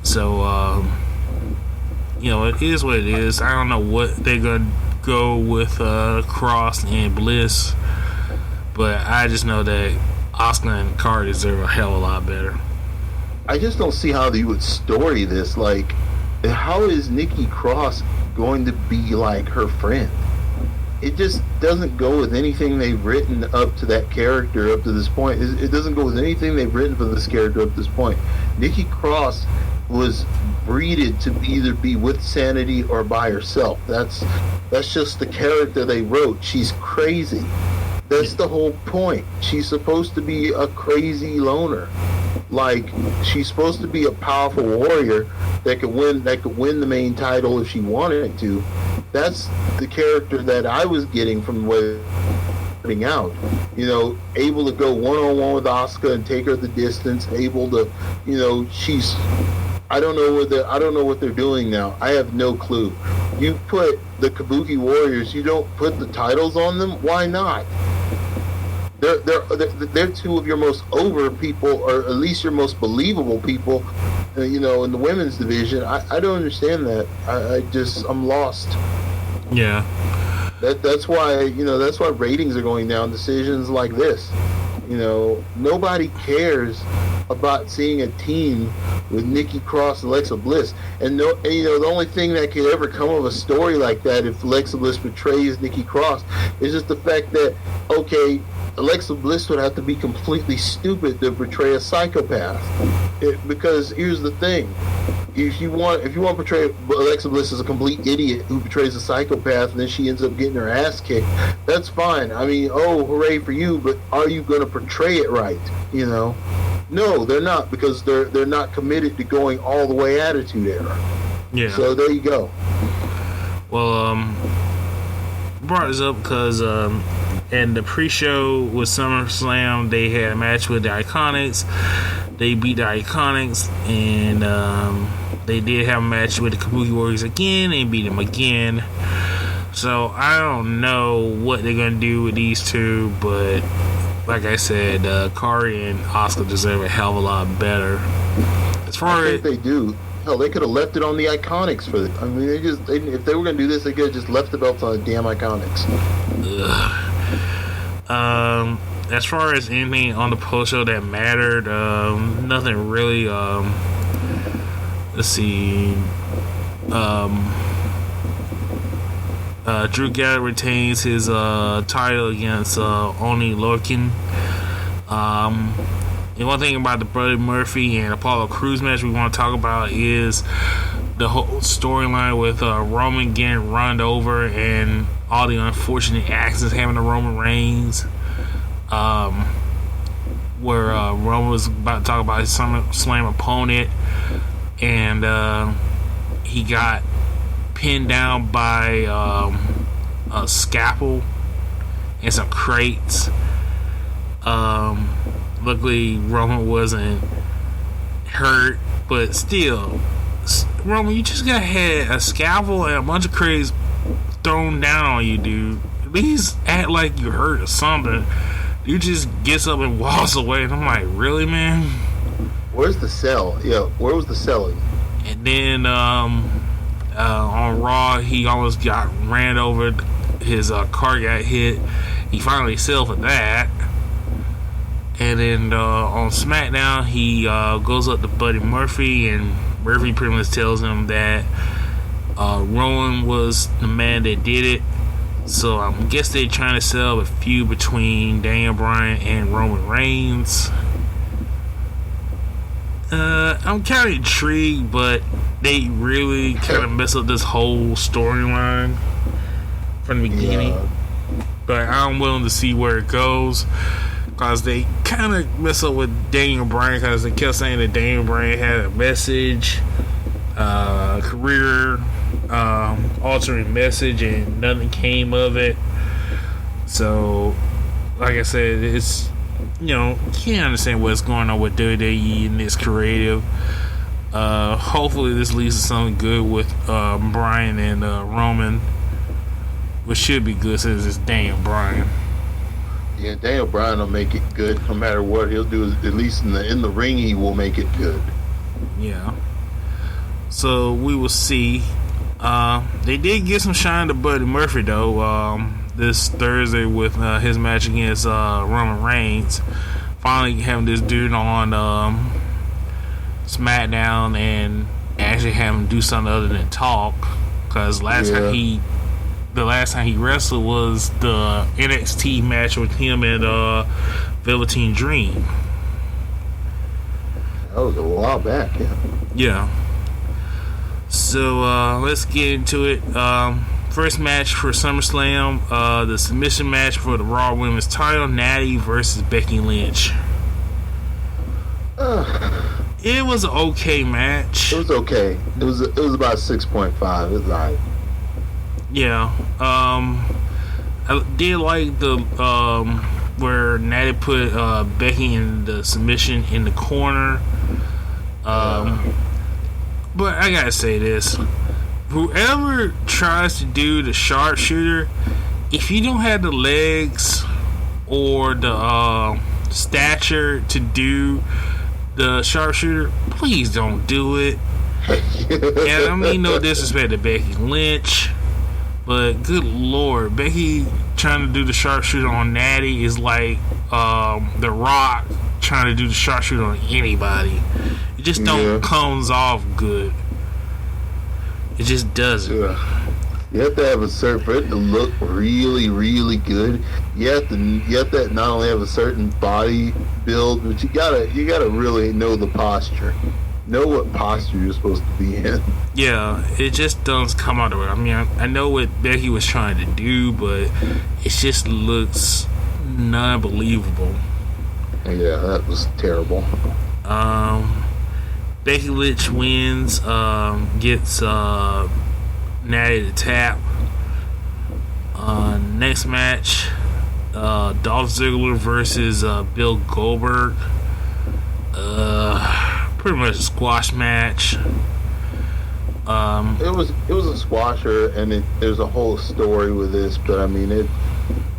So you know, it is what it is. I don't know what they're gonna go with Cross and Bliss, but I just know that Asuka and Kairi deserve a hell of a lot better. I just don't see how you would story this. Like, how is Nikki Cross going to be like her friend? It just doesn't go with anything they've written up to that character up to this point. It doesn't go with anything they've written for this character up to this point. Nikki Cross was breeded to either be with Sanity or by herself. That's just the character they wrote. She's crazy. That's the whole point. She's supposed to be a crazy loner. Like, she's supposed to be a powerful warrior that could win the main title if she wanted to. That's the character that I was getting from the way starting out. You know, able to go one-on-one with Asuka and take her the distance. Able to, you know, she's. I don't know what they're doing now. I have no clue. You put the Kabuki Warriors. You don't put the titles on them. Why not? They're two of your most over people, or at least your most believable people, you know, in the women's division. I don't understand that. I'm lost. Yeah. That's why, you know, that's why ratings are going down. Decisions like this. You know, nobody cares about seeing a team with Nikki Cross and Alexa Bliss. And you know, the only thing that could ever come of a story like that, if Alexa Bliss betrays Nikki Cross, is just the fact that, okay, Alexa Bliss would have to be completely stupid to betray a psychopath. Because here's the thing. If you want to portray Alexa Bliss as a complete idiot who betrays a psychopath and then she ends up getting her ass kicked, that's fine. I mean, oh, hooray for you, but are you going to portray it right? You know? No, they're not, because they're not committed to going all the way Attitude Era. Yeah. So there you go. Well, brought this up because in the pre-show with SummerSlam, they had a match with the Iconics. They beat the Iconics, and they did have a match with the Kabuki Warriors again and beat them again. So I don't know what they're gonna do with these two, but like I said, Kari and Asuka deserve a hell of a lot better. As far I think they do. Hell, they could have left it on the Iconics for it. I mean, if they were gonna do this, they could have just left the belts on the damn Iconics. As far as anything on the post show that mattered, nothing really. Let's see. Drew Gallagher retains his title against Oni Lorcan. And one thing about the Buddy Murphy and Apollo Crews match we want to talk about is the whole storyline with Roman getting run over and all the unfortunate accidents happening to Roman Reigns. Where Roman was about to talk about his SummerSlam opponent, and he got pinned down by a scalpel and some crates. Luckily, Roman wasn't hurt, but still, Roman, you just got had a scalpel and a bunch of crates thrown down on you, dude. At least act like you hurt or something. You just gets up and walks away, and I'm like, really, man? Where's the cell? Yeah, where was the selling? And then on Raw, he almost got ran over. His car got hit. He finally settled for that. And then on SmackDown, he goes up to Buddy Murphy, and Murphy pretty much tells him that Rowan was the man that did it. So I guess they're trying to set up a feud between Daniel Bryan and Roman Reigns. I'm kind of intrigued, but they really kind of mess up this whole storyline from the beginning. Yeah. But I'm willing to see where it goes, because they kind of mess up with Daniel Bryan, because they kept saying that Daniel Bryan had a message, career altering message, and nothing came of it. So like I said, it's, you know, can't understand what's going on with WWE and this creative. Hopefully this leads to something good with Bryan and Roman, which should be good since it's Daniel Bryan. Yeah, Daniel Bryan will make it good no matter what he'll do. At least in the ring, he will make it good. Yeah. So we will see. They did get some shine to Buddy Murphy though. This Thursday with his match against Roman Reigns. Finally having this dude on SmackDown and actually having him do something other than talk. Because the last time he wrestled was the NXT match with him and Velveteen Dream. That was a while back, yeah. Yeah. So let's get into it. First match for SummerSlam, the submission match for the Raw Women's title, Natty versus Becky Lynch. It was an okay match. It was okay. It was about 6.5. It was alright. Yeah. I did like the where Natty put Becky in the submission in the corner. But I gotta say this: whoever tries to do the sharpshooter, if you don't have the legs or the stature to do the sharpshooter, please don't do it. And I mean no disrespect to Becky Lynch, but good lord, Becky trying to do the sharpshooter on Natty is like The Rock trying to do the sharpshooter on anybody. It just don't comes off good. It just doesn't. Yeah. You have to have a certain, for it to look really, really good. You have to not only have a certain body build, but you gotta really know the posture. Know what posture you're supposed to be in. Yeah, it just doesn't come out of it. I mean, I know what Becky was trying to do, but it just looks non-believable. Yeah, that was terrible. Becky Lynch wins, gets Natty to tap. Next match, Dolph Ziggler versus Bill Goldberg. Pretty much a squash match. It was a squasher, and there's a whole story with this, but I mean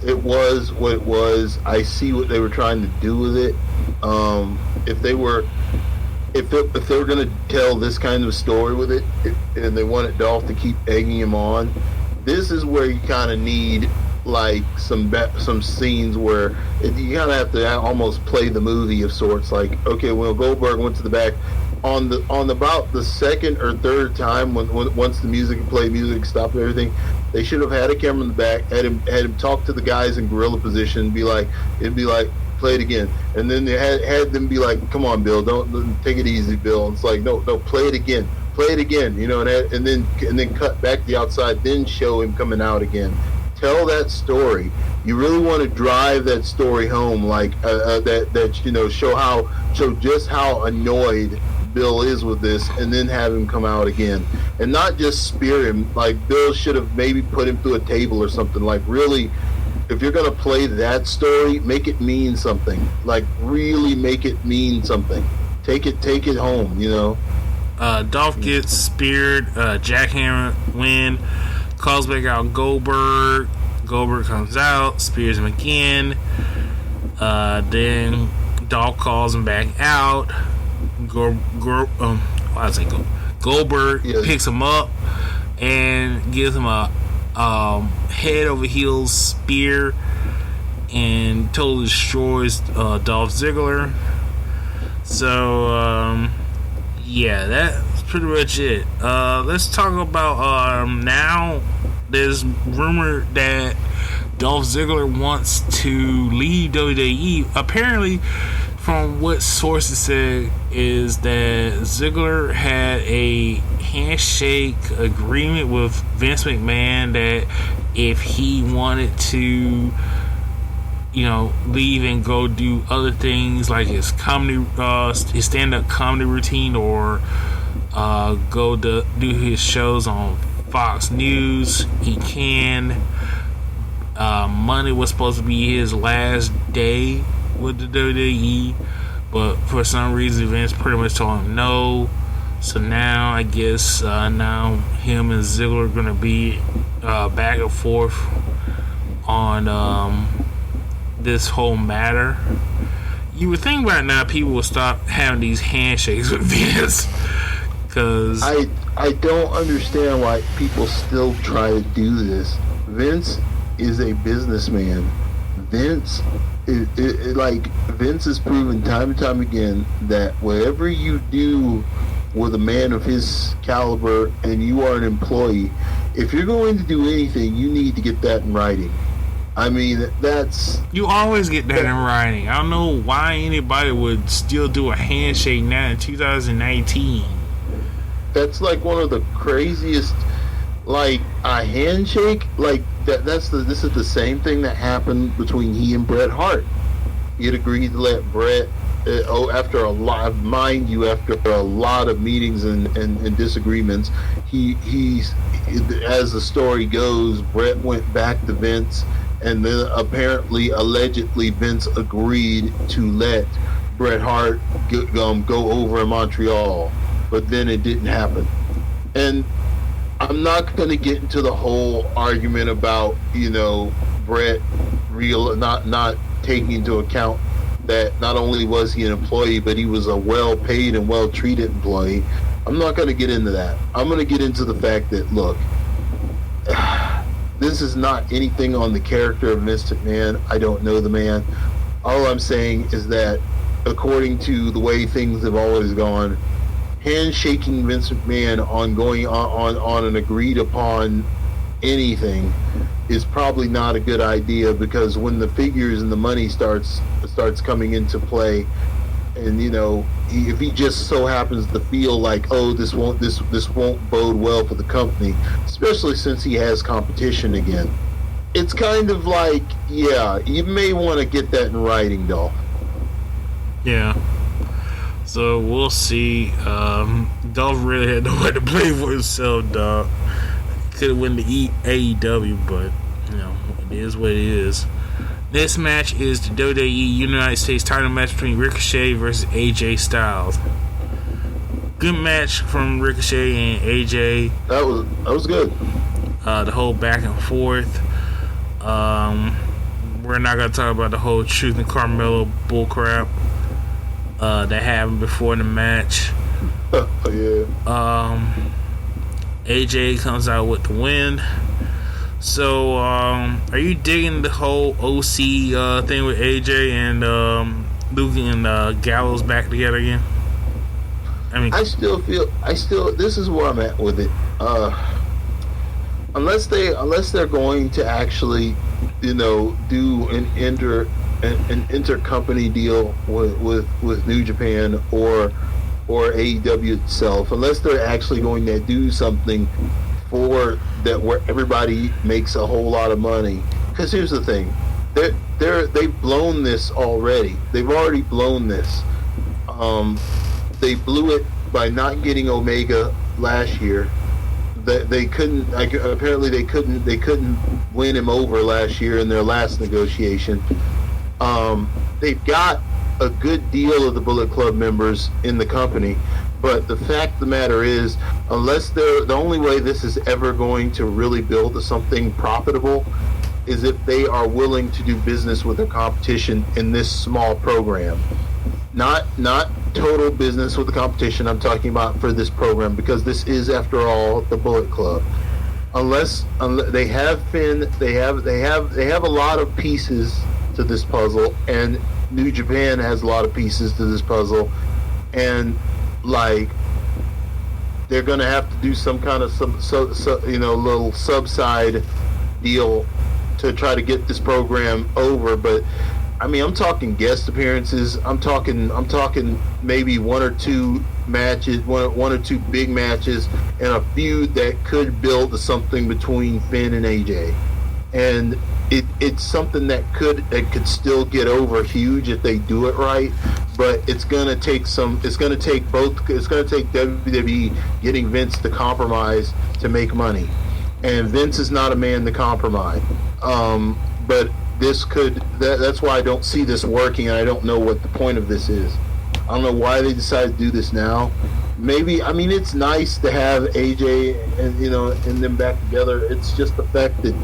it was what it was. I see what they were trying to do with it. If they were going to tell this kind of story with it, and they wanted Dolph to keep egging him on, this is where you kind of need like some scenes where you kind of have to almost play the movie of sorts. Like, okay, when Goldberg went to the back on about the second or third time, once the music stopped and everything, they should have had a camera in the back, had him talk to the guys in gorilla position, it'd be like play it again, and then they had them be like, come on, Bill, don't take it easy, Bill. And it's like, no, play it again, you know, and then cut back to the outside, then show him coming out again. Tell that story. You really want to drive that story home, like that you know, show just how annoyed Bill is with this, and then have him come out again, and not just spear him. Like, Bill should have maybe put him through a table or something. Like, really, if you're gonna play that story, make it mean something. Like, really make it mean something. Take it home, you know. Dolph gets speared, jackhammer win, calls back out Goldberg. Goldberg comes out, spears him again. Then Dolph calls him back out. Goldberg picks him up and gives him a head over heels spear and totally destroys Dolph Ziggler. So yeah, that's pretty much it. Let's talk about now. There's rumor that Dolph Ziggler wants to leave WWE. Apparently, from what sources said, is that Ziggler had a handshake agreement with Vince McMahon that if he wanted to, you know, leave and go do other things like his comedy, his stand-up comedy routine, or go to do his shows on Fox News, he can. Monday was supposed to be his last day with the WWE, but for some reason Vince pretty much told him no. So now I guess now him and Ziggler are gonna be back and forth on this whole matter. You would think right now people will stop having these handshakes with Vince, because I don't understand why people still try to do this. Vince is a businessman. Vince has proven time and time again that whatever you do with a man of his caliber and you are an employee, if you're going to do anything, you need to get that in writing. I mean, you always get that in writing. I don't know why anybody would still do a handshake now in 2019. That's like one of the craziest, like a handshake, like this is the same thing that happened between he and Bret Hart. He'd agreed to let Bret, after a lot of meetings and disagreements, he's as the story goes, Bret went back to Vince and then allegedly, Vince agreed to let Bret Hart go over in Montreal, but then it didn't happen. And I'm not going to get into the whole argument about, Bret not taking into account that not only was he an employee, but he was a well-paid and well-treated employee. I'm not going to get into that. I'm going to get into the fact that, look, this is not anything on the character of Vince McMahon. I don't know the man. All I'm saying is that, according to the way things have always gone, handshaking Vince McMahon on going on an agreed upon anything is probably not a good idea, because when the figures and the money starts coming into play, and if he just so happens to feel like, oh, this won't bode well for the company, especially since he has competition again, it's kind of like, yeah, you may want to get that in writing, Dolph. Yeah. So we'll see. Dolph really had nowhere to play for himself, dog. Could have won the AEW, but it is what it is. This match is the WWE United States title match between Ricochet versus AJ Styles. Good match from Ricochet and AJ. That was good. The whole back and forth. We're not gonna talk about the whole Truth and Carmelo bullcrap that happened before the match. Yeah. AJ comes out with the win. So, are you digging the whole OC thing with AJ and Luke and Gallows back together again? I still this is where I'm at with it. Unless they're going to actually, do an intercompany deal with New Japan or AEW itself, unless they're actually going to do something for that where everybody makes a whole lot of money. Because here's the thing, they've blown this already. They've already blown this. They blew it by not getting Omega last year. They couldn't. Apparently, they couldn't win him over last year in their last negotiation. They've got a good deal of the Bullet Club members in the company, but the fact of the matter is, unless the only way this is ever going to really build to something profitable is if they are willing to do business with their competition in this small program. Not total business with the competition. I'm talking about for this program, because this is, after all, the Bullet Club. Unless they have Finn, they have a lot of pieces to this puzzle, and New Japan has a lot of pieces to this puzzle, and they're going to have to do some kind of little sub-side deal to try to get this program over. But I'm talking guest appearances. I'm talking maybe one or two matches, one or two big matches, and a feud that could build to something between Finn and AJ. And it's something that could still get over huge if they do it right, but it's gonna take WWE getting Vince to compromise to make money, and Vince is not a man to compromise. But that's why I don't see this working, and I don't know what the point of this is. I don't know why they decided to do this now. Maybe, it's nice to have AJ and them back together. It's just the fact that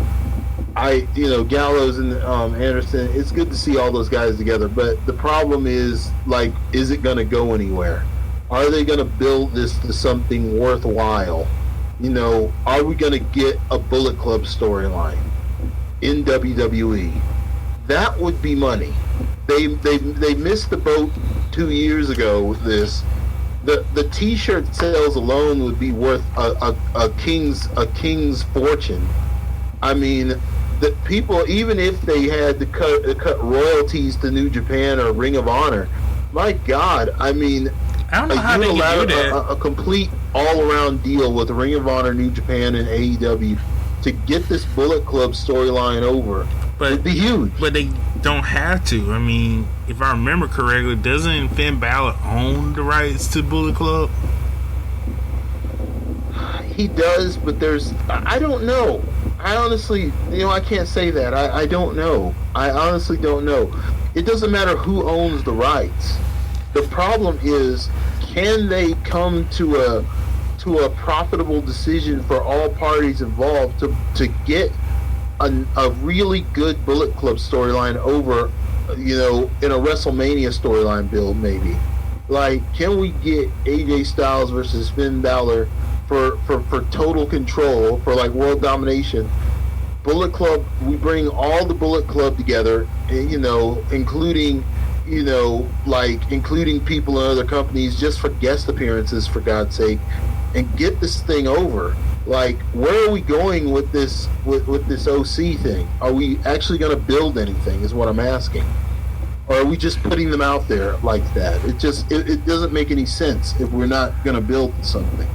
Gallows and Anderson, it's good to see all those guys together, but the problem is, is it going to go anywhere? Are they going to build this to something worthwhile? Are we going to get a Bullet Club storyline in WWE? That would be money. They missed the boat 2 years ago with this. The T-shirt sales alone would be worth a king's fortune. The people, even if they had to cut royalties to New Japan or Ring of Honor, my God, I don't know how they can do that. A complete all-around deal with Ring of Honor, New Japan, and AEW to get this Bullet Club storyline over would be huge. But they don't have to. If I remember correctly, doesn't Finn Balor own the rights to Bullet Club? He does, but I don't know. I honestly, I can't say that. I don't know. I honestly don't know. It doesn't matter who owns the rights. The problem is, can they come to a profitable decision for all parties involved to get a really good Bullet Club storyline over, in a WrestleMania storyline build, maybe. Like, can we get AJ Styles versus Finn Balor for total control, for like world domination? Bullet Club, we bring all the Bullet Club together, including people in other companies, just for guest appearances, for God's sake, and get this thing over. Like, where are we going with this OC thing? Are we actually going to build anything, is what I'm asking. Or are we just putting them out there like that? It doesn't make any sense if we're not going to build something.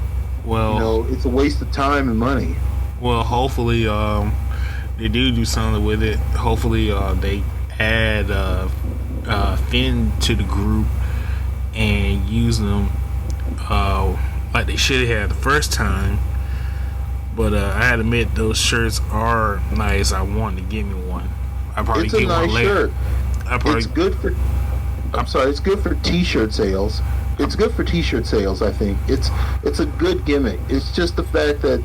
Well, it's a waste of time and money. Well, hopefully they do something with it. Hopefully they add Finn to the group and use them like they should have had the first time. But I had to admit, those shirts are nice. I wanted to get me one. I probably It's a get nice one later. shirt. It's good for. I'm sorry. It's good for T-shirt sales. It's good for T-shirt sales. I think it's a good gimmick. It's just the fact that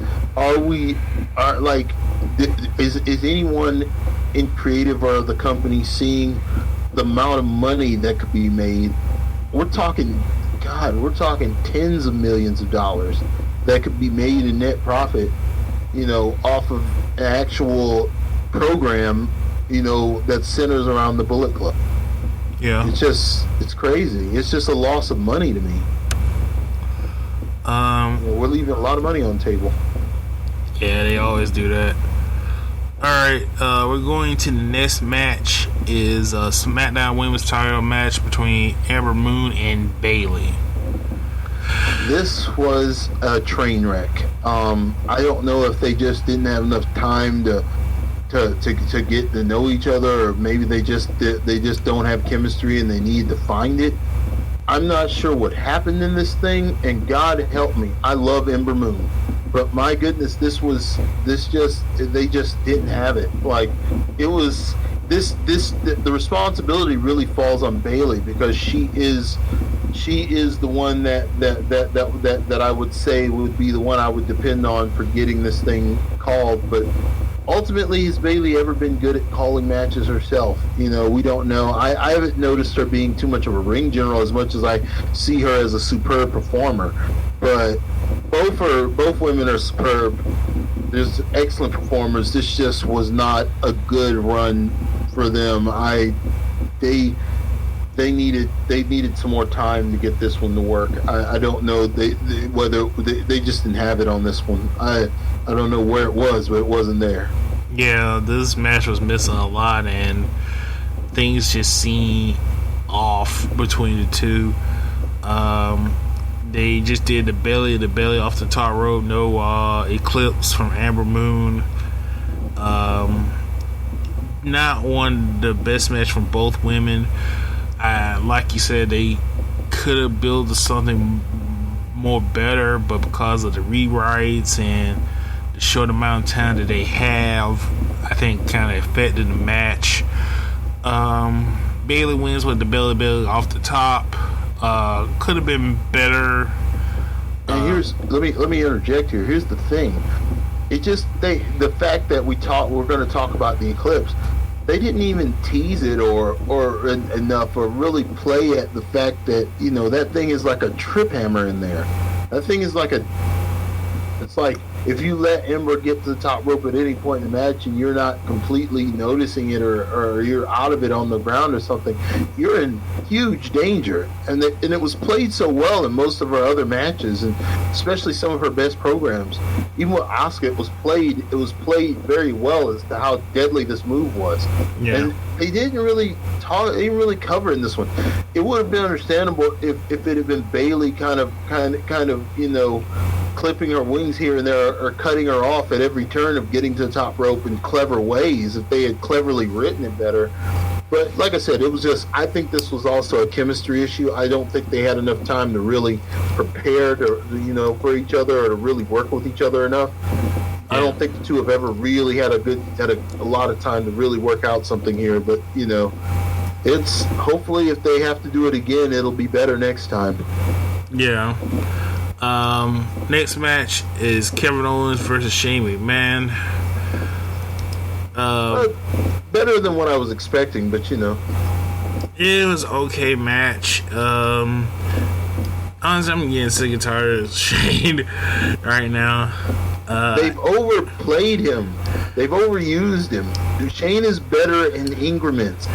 is anyone in creative or the company seeing the amount of money that could be made? We're talking tens of millions of dollars that could be made in net profit, off of an actual program, that centers around the Bullet Club. Yeah. It's crazy. It's just a loss of money to me. We're leaving a lot of money on the table. Yeah, they always do that. Alright, we're going to the next match. Is a SmackDown Women's title match between Ember Moon and Bayley. This was a train wreck. I don't know if they just didn't have enough time to get to know each other, or maybe they just don't have chemistry and they need to find it. I'm not sure what happened in this thing, and God help me, I love Ember Moon, but my goodness, they just didn't have it. Like, it was the responsibility really falls on Bayley, because she is the one that I would say would be the one I would depend on for getting this thing called. But ultimately, has Bayley ever been good at calling matches herself? We don't know. I haven't noticed her being too much of a ring general as much as I see her as a superb performer. But both women are superb. There's excellent performers. This just was not a good run for them. They needed some more time to get this one to work. I don't know whether they just didn't have it on this one. I don't know where it was, but it wasn't there. Yeah, this match was missing a lot, and things just seemed off between the two. They just did the belly off the top rope, no eclipse from Ember Moon. Not one of the best match from both women. Like you said, they could have built something more better, but because of the rewrites and the short amount of time that they have, I think kind of affected the match. Bayley wins with the belly off the top. Could have been better. And let me interject here. Here's the thing. The fact that we're going to talk about the eclipse, they didn't even tease it or enough, or really play at the fact that that thing is like a trip hammer in there. That thing is like it's like if you let Ember get to the top rope at any point in the match and you're not completely noticing it, or you're out of it on the ground or something, you're in huge danger. And it was played so well in most of her other matches, and especially some of her best programs. Even with Asuka, it was played very well as to how deadly this move was. Yeah. And they didn't really cover in this one. It would have been understandable if it had been Bayley kind of clipping her wings here and there, or cutting her off at every turn of getting to the top rope in clever ways, if they had cleverly written it better. But like I said, I think this was also a chemistry issue. I don't think they had enough time to really prepare for each other, or to really work with each other enough. I don't think the two have ever really had a lot of time to really work out something here. But it's hopefully if they have to do it again, it'll be better next time. Yeah. Next match is Kevin Owens versus Shane McMahon. Better than what I was expecting, but it was okay match. Honestly, I'm getting sick and tired of Shane right now. They've overplayed him. They've overused him. Shane is better in increments.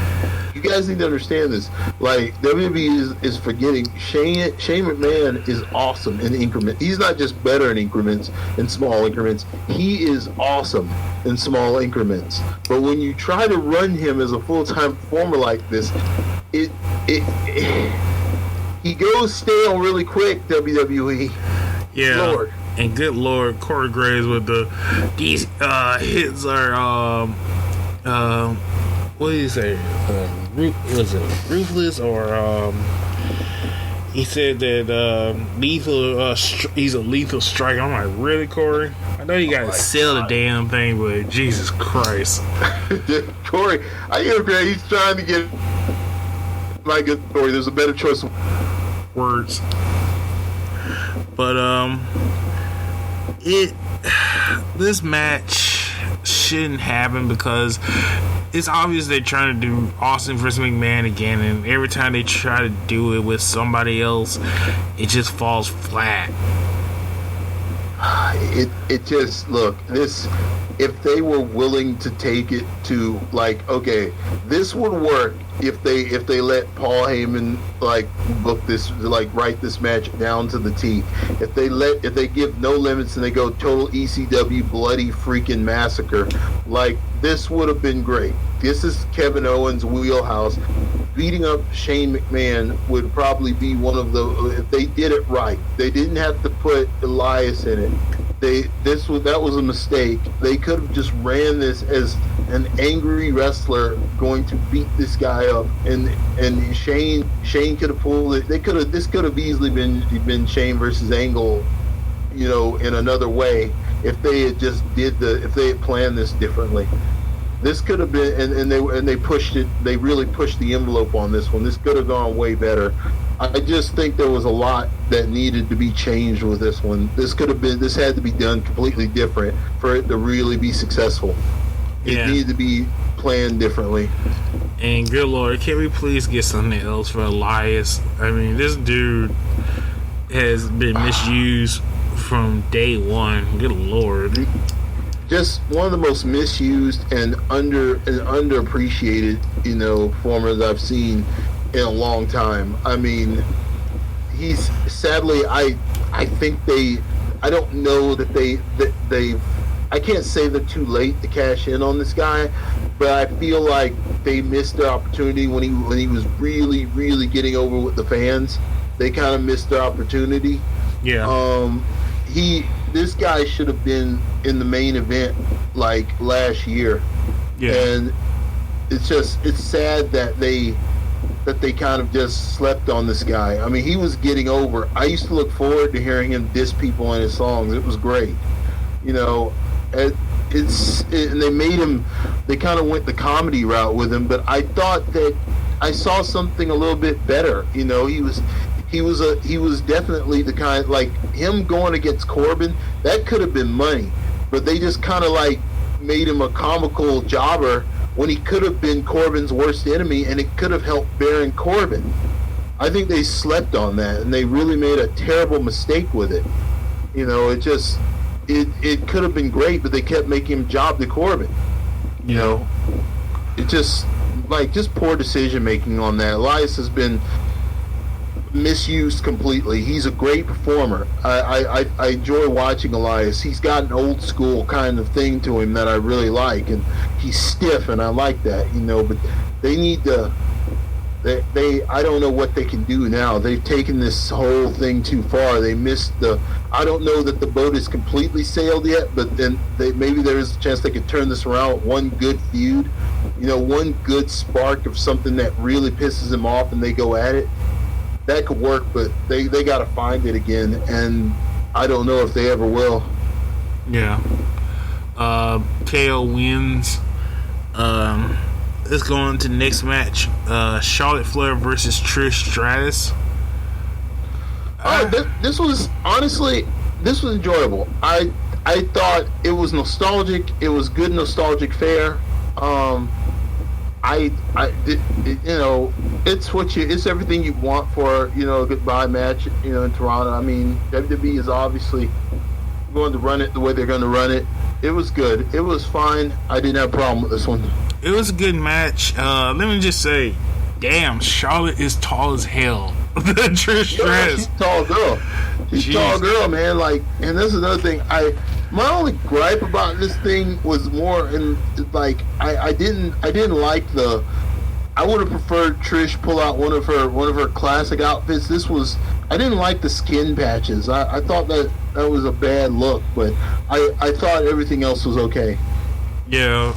You guys need to understand this. Like, WWE is forgetting Shane McMahon is awesome in increments. He's not just better in increments, in small increments. He is awesome in small increments. But when you try to run him as a full-time performer like this, he goes stale really quick, WWE. Yeah. Lord. And good Lord, Corey Graves with these hits are what did he say? Was it ruthless or he said that lethal? He's a lethal strike. I'm like, really, Corey? I know you gotta sell the damn thing, but Jesus Christ, Corey, I agree. He's trying to get my good Corey. There's a better choice of words, but this match shouldn't happen because it's obvious they're trying to do Austin versus McMahon again, and every time they try to do it with somebody else, it just falls flat. It just, look, this, if they were willing to take it to, like, okay, this would work if they let Paul Heyman book this, write this match down to the T. If they give no limits and they go total ECW bloody freaking massacre, this would have been great. This is Kevin Owens' wheelhouse. Beating up Shane McMahon would probably be one of the, if they did it right. They didn't have to put Elias in it. That was a mistake. They could have just ran this as an angry wrestler going to beat this guy up, and Shane could have pulled it. This could have easily been Shane versus Angle, in another way if they had just if they had planned this differently. This could have been, and they pushed it. They really pushed the envelope on this one. This could have gone way better. I just think there was a lot that needed to be changed with this one. This had to be done completely different for it to really be successful. It needed to be planned differently. And good Lord, can we please get something else for Elias? I mean, this dude has been misused from day one. Good Lord. Just one of the most misused and underappreciated, performers I've seen in a long time. I mean, he's sadly, I think I don't know that they I can't say they're too late to cash in on this guy, but I feel like they missed their opportunity when he was really, really getting over with the fans. They kind of missed their opportunity. Yeah. This guy should have been in the main event last year. Yeah. And it's sad that they kind of just slept on this guy. I mean, he was getting over. I used to look forward to hearing him diss people in his songs. It was great. And they made him, they kind of went the comedy route with him, but I thought that I saw something a little bit better. He was definitely the kind, him going against Corbin, that could have been money, but they just kind of made him a comical jobber when he could have been Corbin's worst enemy, and it could have helped Baron Corbin. I think they slept on that, and they really made a terrible mistake with it. It could have been great, but they kept making him job to Corbin. It just poor decision making on that. Elias has been misused completely. He's a great performer. I enjoy watching Elias. He's got an old school kind of thing to him that I really like, and he's stiff, and I like that. But they need to. I don't know what they can do now. They've taken this whole thing too far. They missed I don't know that the boat is completely sailed yet, but then maybe there is a chance they could turn this around with one good feud, one good spark of something that really pisses them off, and they go at it. That could work, but they got to find it again, and I don't know if they ever will. Yeah. KO wins. Let's go on to the next match. Charlotte Flair versus Trish Stratus. This was enjoyable. I thought it was nostalgic. It was good nostalgic fare. It's everything you want for a goodbye match. In Toronto. I mean, WWE is obviously going to run it the way they're going to run it. It was good. It was fine. I didn't have a problem with this one. It was a good match. Let me just say, damn, Charlotte is tall as hell. Trish Stratus. She's a tall girl. She's a tall girl, man. And this is another thing. My only gripe about this thing was more I didn't like the. I would have preferred Trish pull out one of her classic outfits. I didn't like the skin patches. I thought that was a bad look, but I thought everything else was okay. Yeah,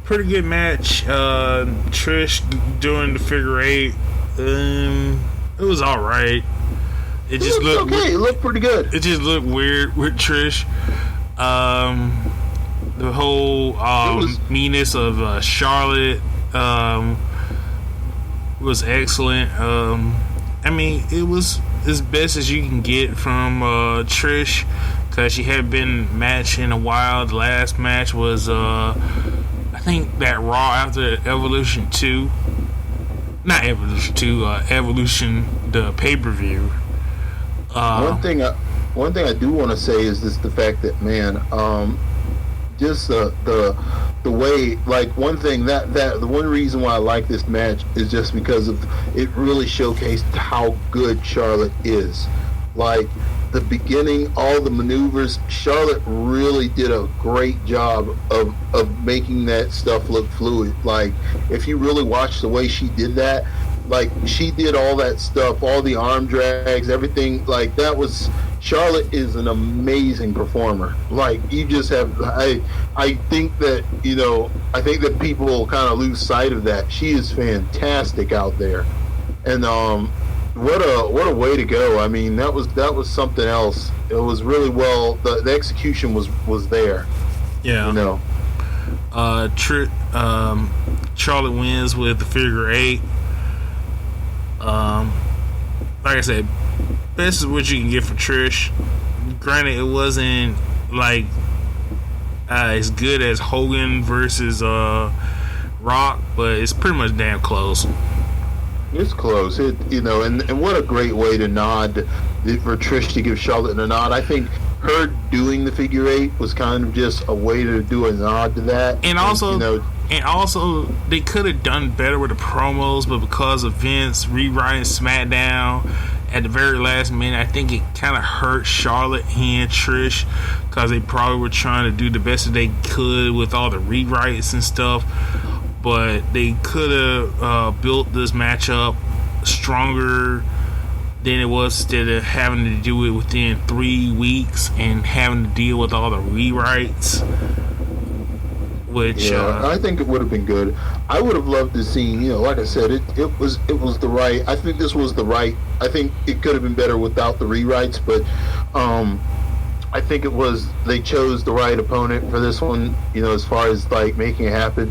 pretty good match. Trish doing the figure eight. It was all right. It just looked okay. It looked pretty good. It just looked weird with Trish. The whole meanness of Charlotte was excellent. I mean, it was as best as you can get from Trish, because she had been matched in a while. The last match was I think that Raw after Evolution 2. Not Evolution 2, Evolution, the pay-per-view. One thing I do want to say is the fact that, man, just the way, one thing that the one reason why I like this match is just because of it really showcased how good Charlotte is. The beginning, all the maneuvers, Charlotte really did a great job of making that stuff look fluid. If you really watch the way she did that, she did all that stuff, all the arm drags, everything, that was. Charlotte is an amazing performer. You just have, I think that, I think that people kind of lose sight of that. She is fantastic out there. And, what a way to go. I mean, that was something else. It was really well, the execution was there. Yeah. Charlotte wins with the figure eight. Like I said, this is what you can get for Trish. Granted, it wasn't as good as Hogan versus Rock, but it's pretty much damn close. It's close. And what a great way to nod for Trish to give Charlotte a nod. I think her doing the figure eight was kind of just a way to do a nod to that. And also, they could have done better with the promos, but because of Vince rewriting SmackDown at the very last minute, I think it kind of hurt Charlotte and Trish, because they probably were trying to do the best that they could with all the rewrites and stuff. But they could have built this matchup stronger than it was, instead of having to do it within 3 weeks and having to deal with all the rewrites. Which I think it would have been good. I would have loved to see, like I said, it was the right. I think this was the right. I think it could have been better without the rewrites, but I think they chose the right opponent for this one. As far as making it happen.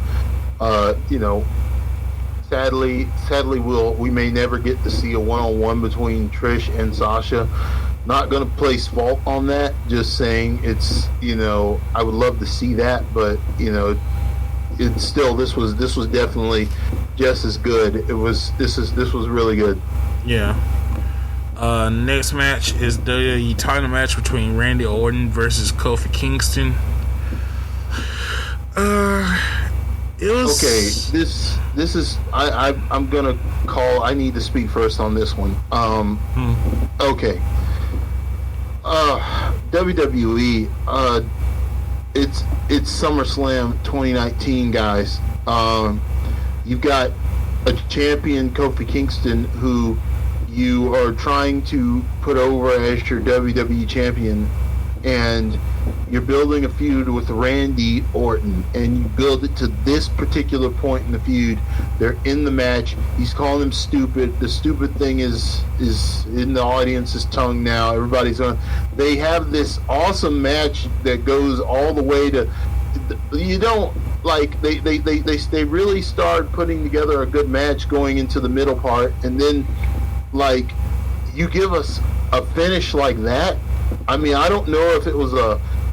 Sadly, we may never get to see a one-on-one between Trish and Sasha. Not going to place fault on that. Just saying, it's I would love to see that, but it's still this was definitely just as good. This was really good. Yeah. Next match is the title match between Randy Orton versus Kofi Kingston. It was okay. This is I'm gonna call. I need to speak first on this one. Okay. WWE. It's SummerSlam 2019, guys. You've got a champion, Kofi Kingston, who you are trying to put over as your WWE champion, and you're building a feud with Randy Orton, and you build it to this particular point in the feud. They're in the match. He's calling him stupid. The stupid thing is in the audience's tongue now. Everybody's on. They have this awesome match that goes all the way to. You don't like they really start putting together a good match going into the middle part, and then like you give us a finish like that. I mean, I don't know if it was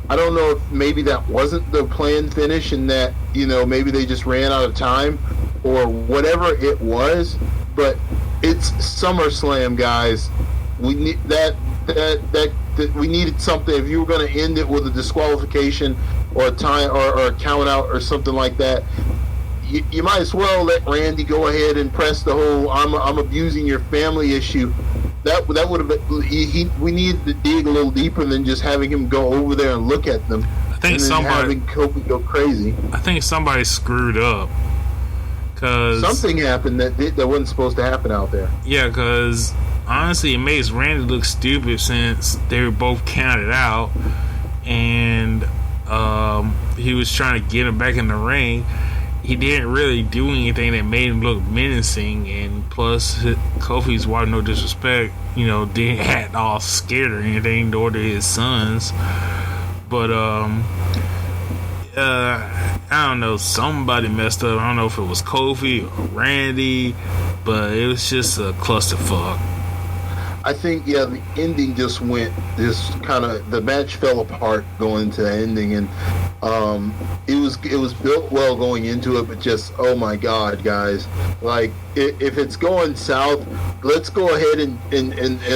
I don't know if maybe that wasn't the planned finish, and that, you know, maybe they just ran out of time or whatever it was. But it's SummerSlam, guys. We need that we needed something. If you were going to end it with a disqualification or a time or a count out or something like that, you might as well let Randy go ahead and press the whole I'm abusing your family issue. That would have been, we needed to dig a little deeper than just having him go over there and look at them. I think having Kofi go crazy. I think somebody screwed up, cause something happened that wasn't supposed to happen out there. Yeah, because honestly, it makes Randy look stupid since they were both counted out, and he was trying to get him back in the ring. He didn't really do anything that made him look menacing, and plus Kofi's wife, no disrespect, you know, didn't act all scared or anything, nor did his sons. But I don't know, somebody messed up. I don't know if it was Kofi or Randy, but it was just a clusterfuck. I think, yeah, the ending just kind of, the match fell apart going into the ending, and it was built well going into it, but just, oh my God, guys, like, if it's going south, let's go ahead and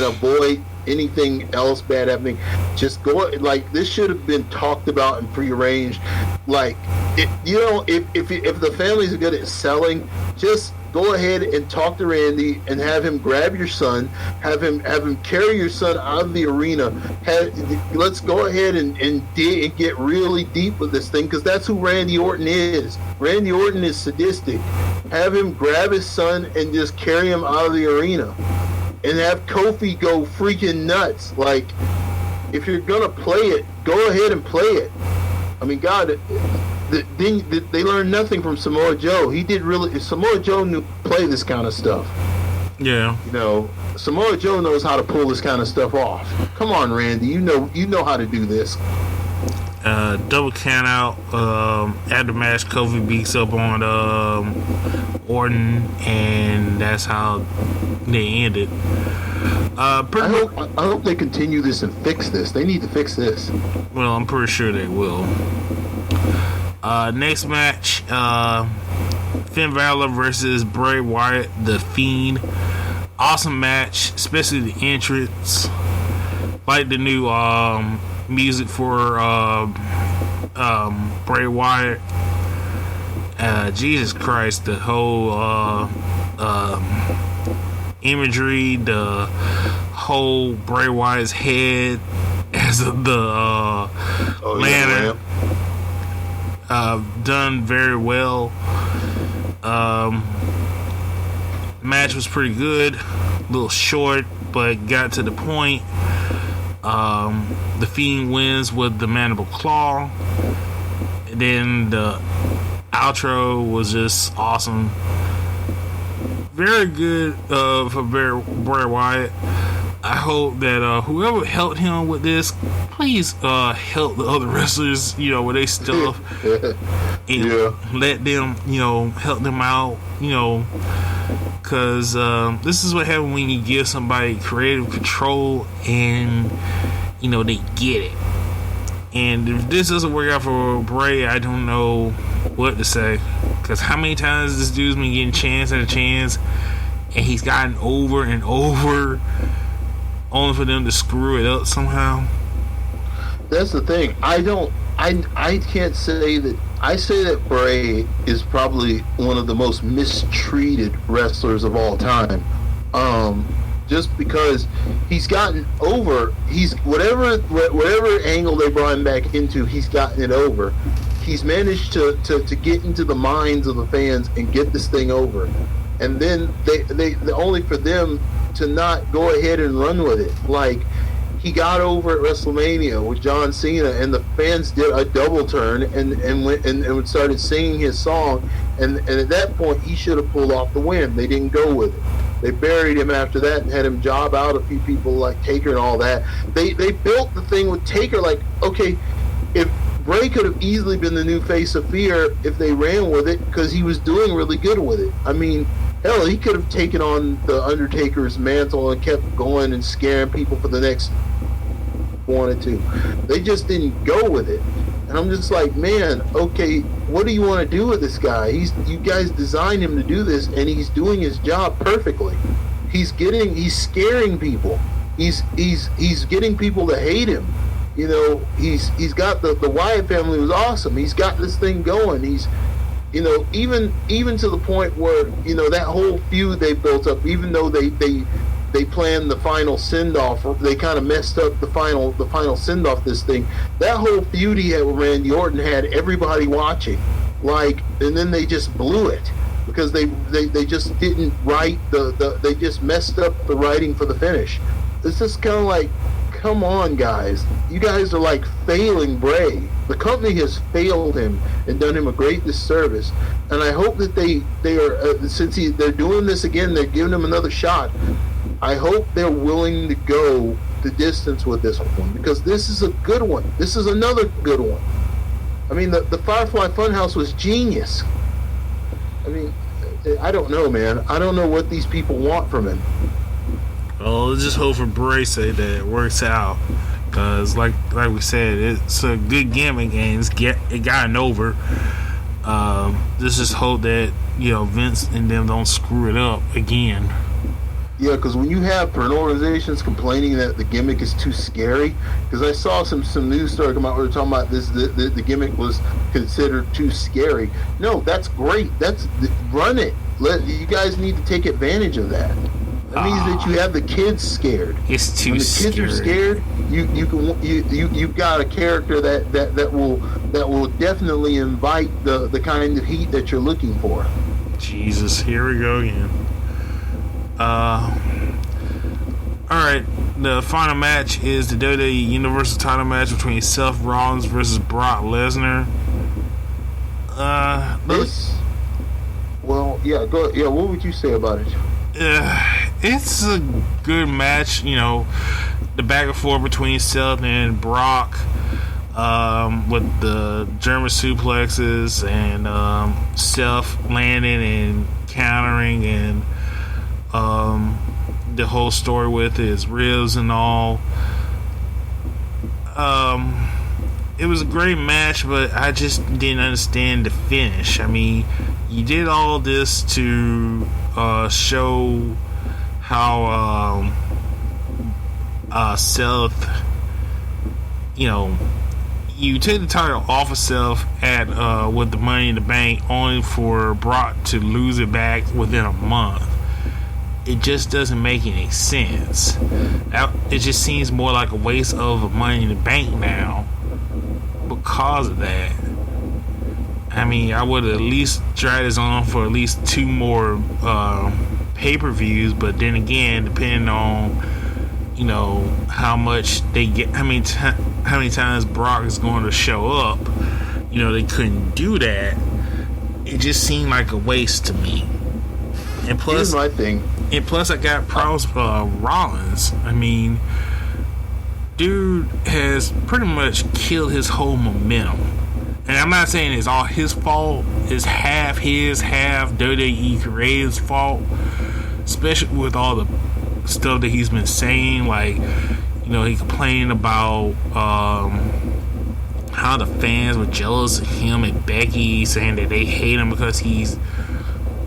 avoid anything else bad happening. Just go, like, this should have been talked about and prearranged. Like, if the families are good at selling, just go ahead and talk to Randy and have him grab your son, have him carry your son out of the arena. Let's go ahead and get really deep with this thing, because that's who Randy Orton is. Randy Orton is sadistic. Have him grab his son and just carry him out of the arena, and have Kofi go freaking nuts. Like, if you're gonna play it, go ahead and play it. I mean, God, they learned nothing from Samoa Joe. Samoa Joe knew play this kind of stuff. Yeah. You know, Samoa Joe knows how to pull this kind of stuff off. Come on, Randy, you know how to do this. Double count out. After match, Kofi beats up on Orton, and that's how they ended. I hope they continue this and fix this. They need to fix this. Well, I'm pretty sure they will. Next match, Finn Balor versus Bray Wyatt, The Fiend. Awesome match, especially the entrance. Like the new music for Bray Wyatt. Jesus Christ, the whole imagery, the whole Bray Wyatt's head as the lantern. Done very well. Match was pretty good, a little short, but got to the point. The Fiend wins with the mandible claw. And then the outro was just awesome. Very good for Bray Wyatt. I hope that whoever helped him with this, please help the other wrestlers, you know, with their stuff. And let them, you know, help them out, you know, because this is what happens when you give somebody creative control and, you know, they get it. And if this doesn't work out for Bray, I don't know what to say, because how many times this dude's been getting chance at a chance, and he's gotten over and over, only for them to screw it up somehow. That's the thing. I can't say that. I say that Bray is probably one of the most mistreated wrestlers of all time. Just because he's gotten over, whatever angle they brought him back into, he's gotten it over. He's managed to get into the minds of the fans and get this thing over. And then they only for them to not go ahead and run with it. Like, he got over at WrestleMania with John Cena, and the fans did a double turn and went and started singing his song, and at that point he should have pulled off the win. They didn't go with it. They buried him after that and had him job out a few people like Taker and all that. They built the thing with Taker like, okay, if Bray could have easily been the new face of fear if they ran with it, because he was doing really good with it. I mean, hell, he could have taken on the Undertaker's mantle and kept going and scaring people for the next wanted to. They just didn't go with it. And I'm just like, man, okay, what do you want to do with this guy? You guys designed him to do this, and he's doing his job perfectly. He's scaring people. He's getting people to hate him. You know, he's got the Wyatt family was awesome. He's got this thing going. He's, you know, even to the point where, you know, that whole feud they built up, even though they planned the final send-off, they kind of messed up the final send-off this thing. That whole feud he had with Randy Orton had everybody watching, like, and then they just blew it because they just didn't write they just messed up the writing for the finish. It's just kind of like, come on, guys, you guys are like failing Bray. The company has failed him and done him a great disservice, and I hope that they are since they're doing this again, they're giving him another shot. I hope they're willing to go the distance with this one, because this is a good one. This is another good one. I mean, the Firefly Funhouse was genius. I mean, I don't know, man. I don't know what these people want from him. Well, let's just hope for Bray say that it works out, because like we said, it's a good gimmick and it gotten over. Let's just hope that, you know, Vince and them don't screw it up again. Yeah, because when you have organizations complaining that the gimmick is too scary, because I saw some news story come out where they're talking about this, the gimmick was considered too scary. No, that's great. Run it. You guys need to take advantage of that. That means that you have the kids scared. It's too scary. When the kids are scared, you've got a character that will definitely invite the kind of heat that you're looking for. Jesus, here we go again. Alright, the final match is the WWE Universal title match between Seth Rollins versus Brock Lesnar. What would you say about it? It's a good match, you know, the back and forth between Seth and Brock, with the German suplexes and Seth landing and countering, and the whole story with his ribs and all. It was a great match, but I just didn't understand the finish. I mean, you did all this to show how Seth, you know, you take the title off of Seth at with the Money in the Bank, only for Brock to lose it back within a month. It just doesn't make any sense. It just seems more like a waste of Money in the Bank now because of that. I mean, I would at least try this on for at least 2 more pay-per-views, but then again, depending on, you know, how much they get, how many times Brock is going to show up, you know, they couldn't do that. It just seemed like a waste to me. And plus, here's my thing. And plus, I got problems with Rollins. I mean, dude has pretty much killed his whole momentum. And I'm not saying it's all his fault. It's half his, half WWE Creative's fault. Especially with all the stuff that he's been saying. Like, you know, he complained about how the fans were jealous of him and Becky, saying that they hate him because he's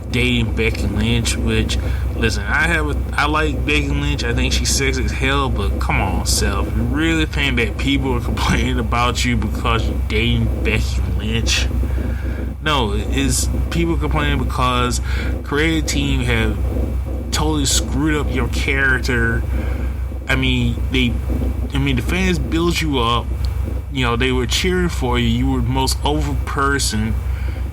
dating Becky Lynch. Which, listen, I like Becky Lynch. I think she's sexy as hell, but come on, Seth, you really think that people are complaining about you because you're dating Becky Lynch? No, it's people complaining because creative team have totally screwed up your character. I mean, the fans built you up. You know, they were cheering for you. You were the most over person.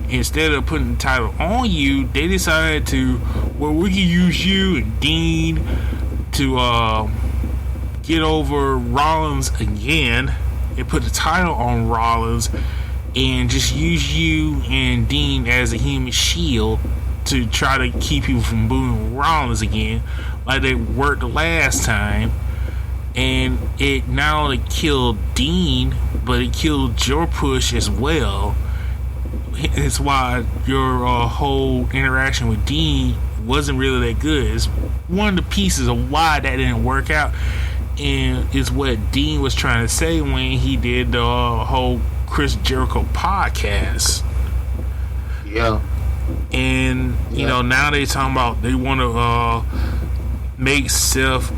Instead of putting the title on you, they decided to, well, we can use you and Dean to get over Rollins again and put the title on Rollins and just use you and Dean as a human shield to try to keep people from booing Rollins again, like they worked the last time. And it not only killed Dean, but it killed your push as well. It's why your whole interaction with Dean wasn't really that good. It's one of the pieces of why that didn't work out, and it's what Dean was trying to say when he did the whole Chris Jericho podcast. Yeah. And you know, now they talking about they want to make Seth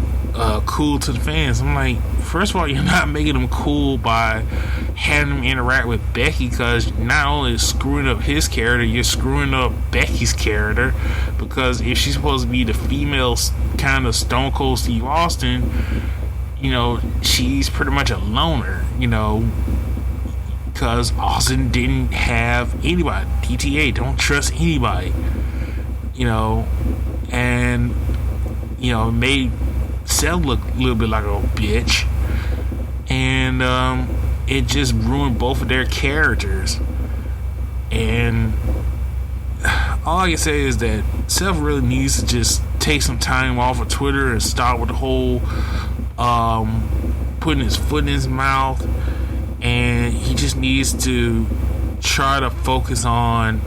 cool to the fans. I'm like, first of all, you're not making them cool by having him interact with Becky, because not only is screwing up his character, you're screwing up Becky's character, because if she's supposed to be the female kind of Stone Cold Steve Austin, you know, she's pretty much a loner, you know, because Austin didn't have anybody. DTA don't trust anybody, you know, and you know, made Seth look a little bit like a bitch, and it just ruined both of their characters. And all I can say is that Seth really needs to just take some time off of Twitter and stop with the whole putting his foot in his mouth, and he just needs to try to focus on,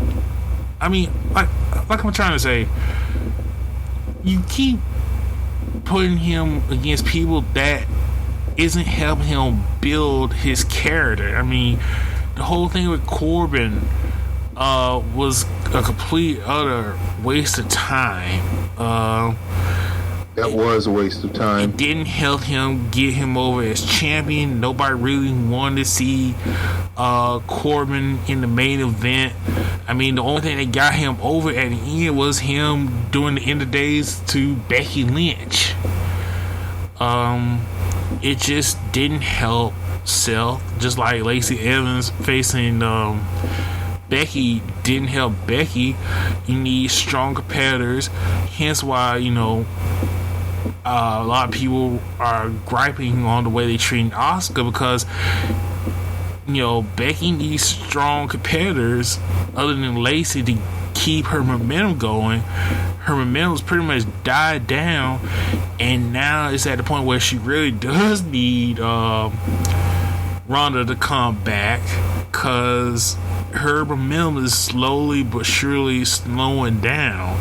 I mean, like I'm trying to say, you keep putting him against people that isn't helping him build his character. I mean, the whole thing with Corbin was a complete utter waste of time. That was a waste of time. It didn't help him get him over as champion. Nobody really wanted to see Corbin in the main event. I mean, the only thing that got him over at the end was him doing the end of days to Becky Lynch. It just didn't help Seth. Just like Lacey Evans facing Becky didn't help Becky. You need strong competitors. Hence why, you know, a lot of people are griping on the way they treat Asuka, because you know, Becky needs strong competitors other than Lacey to keep her momentum going. Her momentum's pretty much died down, and now it's at the point where she really does need Ronda to come back, because her momentum is slowly but surely slowing down.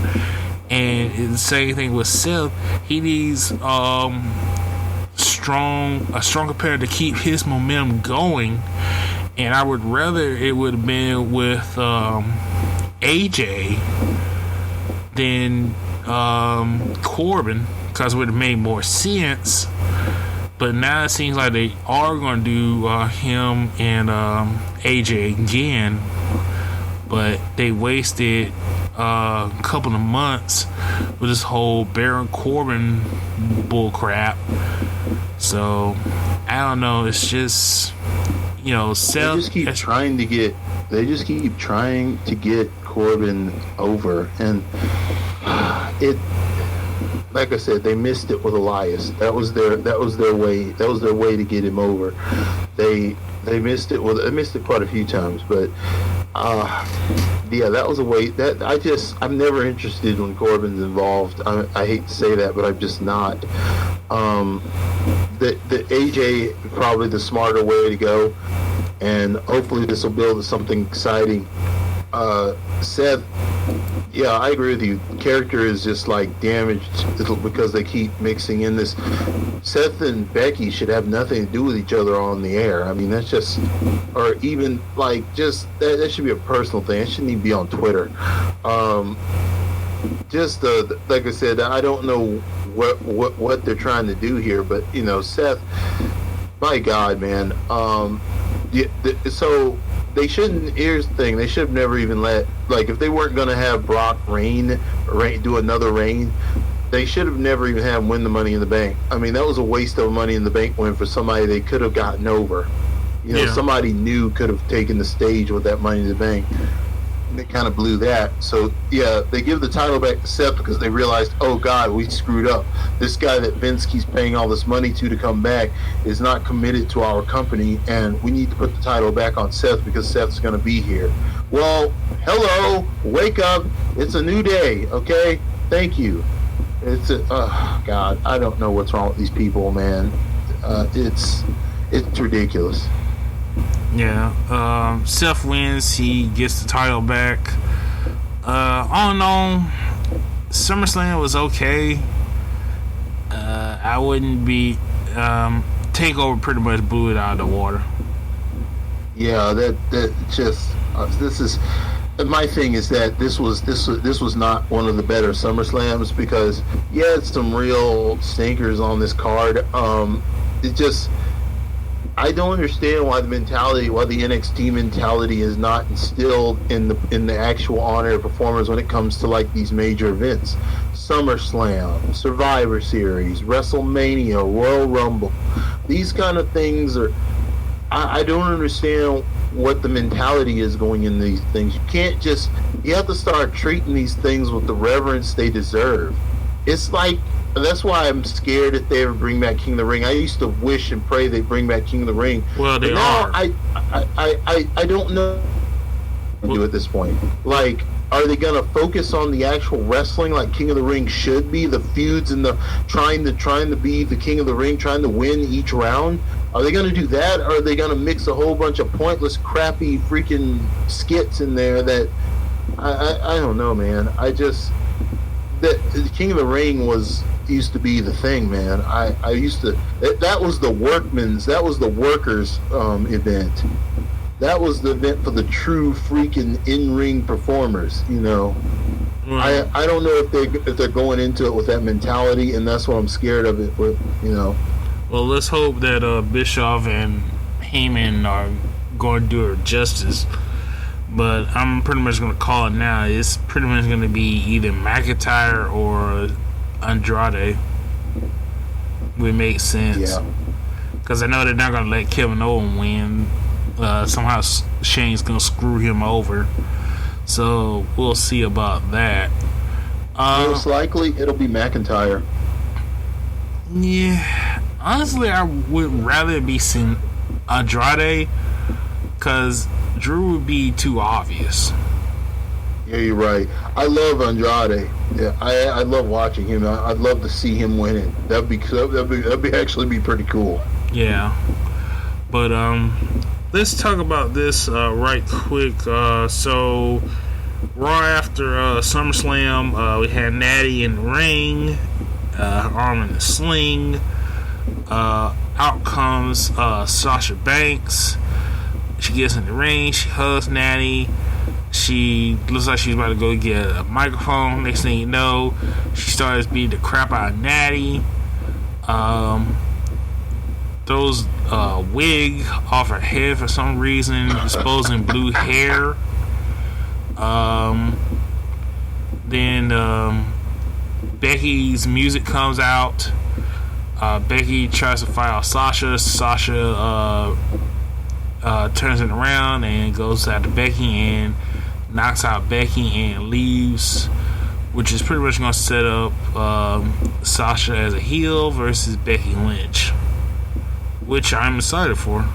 And the same thing with Seth. He needs a strong competitor to keep his momentum going. And I would rather it would have been with AJ than Corbin, because it would have made more sense. But now it seems like they are going to do him and AJ again. But they wasted a couple of months with this whole Baron Corbin bullcrap. So I don't know. It's just, you know, Seth. They just keep trying to get Corbin over, and it. Like I said, they missed it with Elias. That was their way. That was their way to get him over. They missed it. Well, they missed it quite a few times, but yeah, that was a way. I'm never interested when Corbin's involved. I hate to say that, but I'm just not. The AJ probably the smarter way to go, and hopefully this will build to something exciting. Seth. Yeah, I agree with you. Character is just like damaged because they keep mixing in this. Seth and Becky should have nothing to do with each other on the air. I mean, that's just, or even like just that should be a personal thing. It shouldn't even be on Twitter. Like I said, I don't know what they're trying to do here, but you know, Seth, my God, man. So. They shouldn't. Here's the thing: they should have never even let. Like, if they weren't going to have Brock do another reign, they should have never even had him win the Money in the Bank. I mean, that was a waste of a Money in the Bank win for somebody they could have gotten over. You know, somebody new could have taken the stage with that Money in the Bank. they kind of blew that. So yeah, they give the title back to Seth because they realized, oh God, we screwed up. This guy that Vince keeps paying all this money to come back is not committed to our company, and we need to put the title back on Seth because Seth's going to be here. Well, hello, wake up. It's a new day, okay? Thank you. Oh God, I don't know what's wrong with these people, man. It's ridiculous. Yeah, Seth wins. He gets the title back. All in all, SummerSlam was okay. I wouldn't be. Takeover pretty much blew it out of the water. Yeah, that just this is. My thing is that this was not one of the better SummerSlams because you had some real stinkers on this card. It just. I don't understand why the NXT mentality is not instilled in the actual on-air performers when it comes to like these major events. SummerSlam, Survivor Series, WrestleMania, Royal Rumble. These kind of things are... I don't understand what the mentality is going in these things. You can't just... You have to start treating these things with the reverence they deserve. It's like... That's why I'm scared if they ever bring back King of the Ring. I used to wish and pray they bring back King of the Ring. Well, they now are. I don't know what to do at this point. Like, are they going to focus on the actual wrestling like King of the Ring should be? The feuds and the trying to be the King of the Ring, trying to win each round? Are they going to do that? Or are they going to mix a whole bunch of pointless, crappy freaking skits in there that... I don't know, man. The King of the Ring used to be the thing, man. I used to... That was the workers' event. That was the event for the true freaking in-ring performers, you know. I don't know if they're going into it with that mentality, and that's what I'm scared of it with, you know. Well, let's hope that Bischoff and Heyman are going to do it justice. But I'm pretty much going to call it now. It's pretty much going to be either McIntyre or Andrade. Would make sense. Yeah. Because I know they're not going to let Kevin Owens win. Somehow Shane's going to screw him over. So we'll see about that. Most likely it'll be McIntyre. Yeah. Honestly, I would rather be seeing Andrade. Because Drew would be too obvious. Yeah, you're right. I love Andrade. Yeah, I love watching him. I'd love to see him win it. That'd be actually be pretty cool. Yeah, but let's talk about this right quick. So Raw after SummerSlam, we had Natty in the ring, arm in the sling. Out comes Sasha Banks. She gets in the ring. She hugs Natty. She looks like she's about to go get a microphone. Next thing you know, she starts beating the crap out of Natty. Throws a wig off her head for some reason, exposing blue hair. Then Becky's music comes out. Becky tries to fight off Sasha. Sasha turns it around and goes after Becky and knocks out Becky and leaves, which is pretty much going to set up Sasha as a heel versus Becky Lynch, which I'm excited for.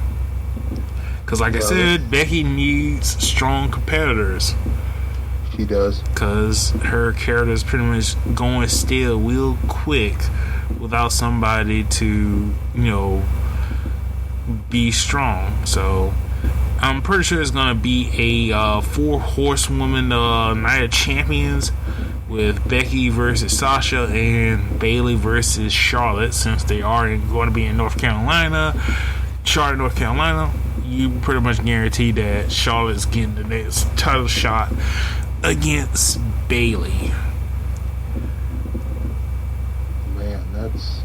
Because like I said, Becky needs strong competitors. She does. Because her character is pretty much going stale real quick without somebody to, be strong. So I'm pretty sure it's gonna be a 4 horsewoman Night of Champions with Becky versus Sasha and Bayley versus Charlotte, since they are going to be in North Carolina. Charlotte, North Carolina. You pretty much guarantee that Charlotte's getting the next title shot against Bayley. Man, that's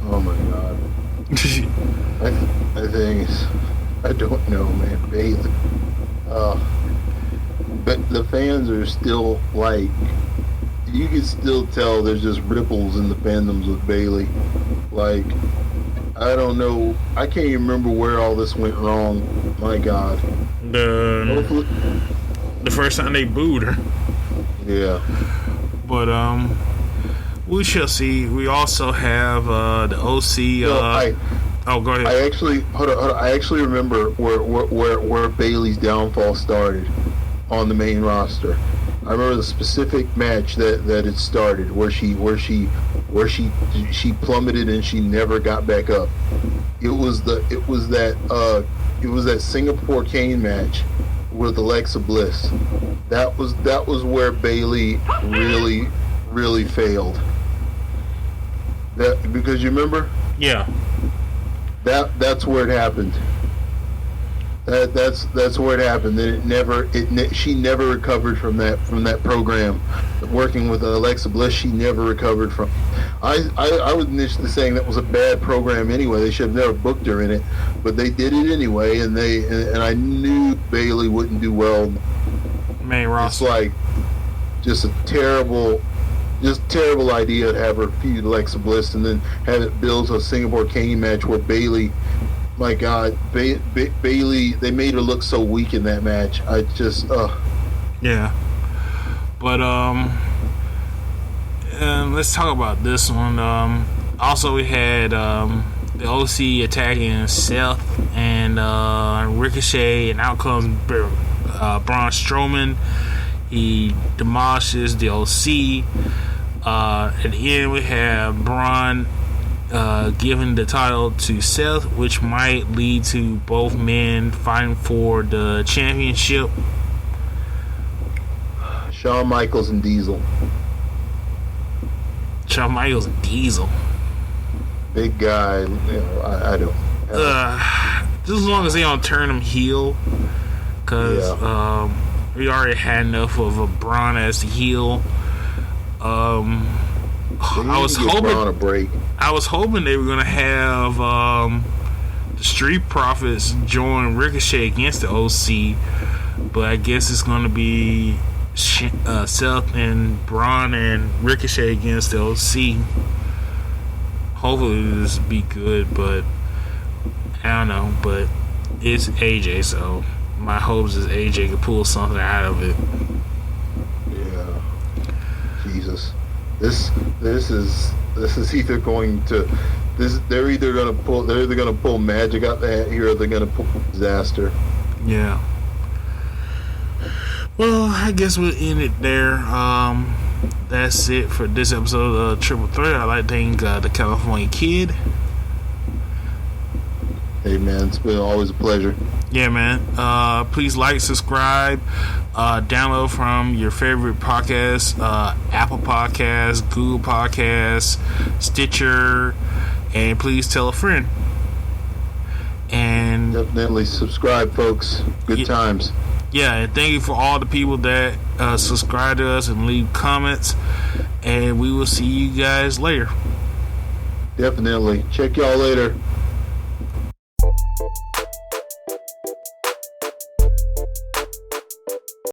oh my god. I think I don't know, man. Bayley. But the fans are still like, you can still tell there's just ripples in the fandoms with Bayley. Like, I don't know. I can't even remember where all this went wrong. My God. The first time they booed her. Yeah. But we shall see. We also have the OC. Go ahead. I actually hold on. I actually remember where Bayley's downfall started on the main roster. I remember the specific match that it started where she plummeted and she never got back up. It was that Singapore Cane match with Alexa Bliss. That was where Bayley really failed. That, because you remember? Yeah. That's where it happened. That's where it happened. Then she never recovered from that program. Working with Alexa Bliss, she never recovered from. I was initially saying that was a bad program anyway. They should have never booked her in it, but they did it anyway, and I knew Bayley wouldn't do well. Main roster. It's like just a terrible idea to have her feud Alexa Bliss and then have it build to a Singapore Cane match where Bayley. My God, Bayley, they made her look so weak in that match. I just, Yeah. But, let's talk about this one. Also, we had the OC attacking Seth and Ricochet, and out comes Braun Strowman. He demolishes the OC. At the end, we have Braun giving the title to Seth, which might lead to both men fighting for the championship. Shawn Michaels and Diesel. Shawn Michaels and Diesel. Big guy. You know, I don't. Just as long as they don't turn him heel, because we already had enough of a Braun as the heel. I was hoping they were gonna have the Street Profits join Ricochet against the OC, but I guess it's gonna be Seth and Braun and Ricochet against the OC. Hopefully this will be good, but I don't know. But it's AJ, so my hopes is AJ can pull something out of it. Yeah. Jesus. This is either going to they're either gonna pull magic out the hat here, or they're gonna pull disaster. Yeah. Well, I guess we'll end it there. That's it for this episode of Triple Threat. I'd like to thank the California Kid. Hey man, it's been always a pleasure. Yeah, man. Please like, subscribe, download from your favorite podcast, Apple Podcasts, Google Podcasts, Stitcher, and please tell a friend. And definitely subscribe, folks. Good times. Yeah, and thank you for all the people that subscribe to us and leave comments. And we will see you guys later. Definitely. Check y'all later.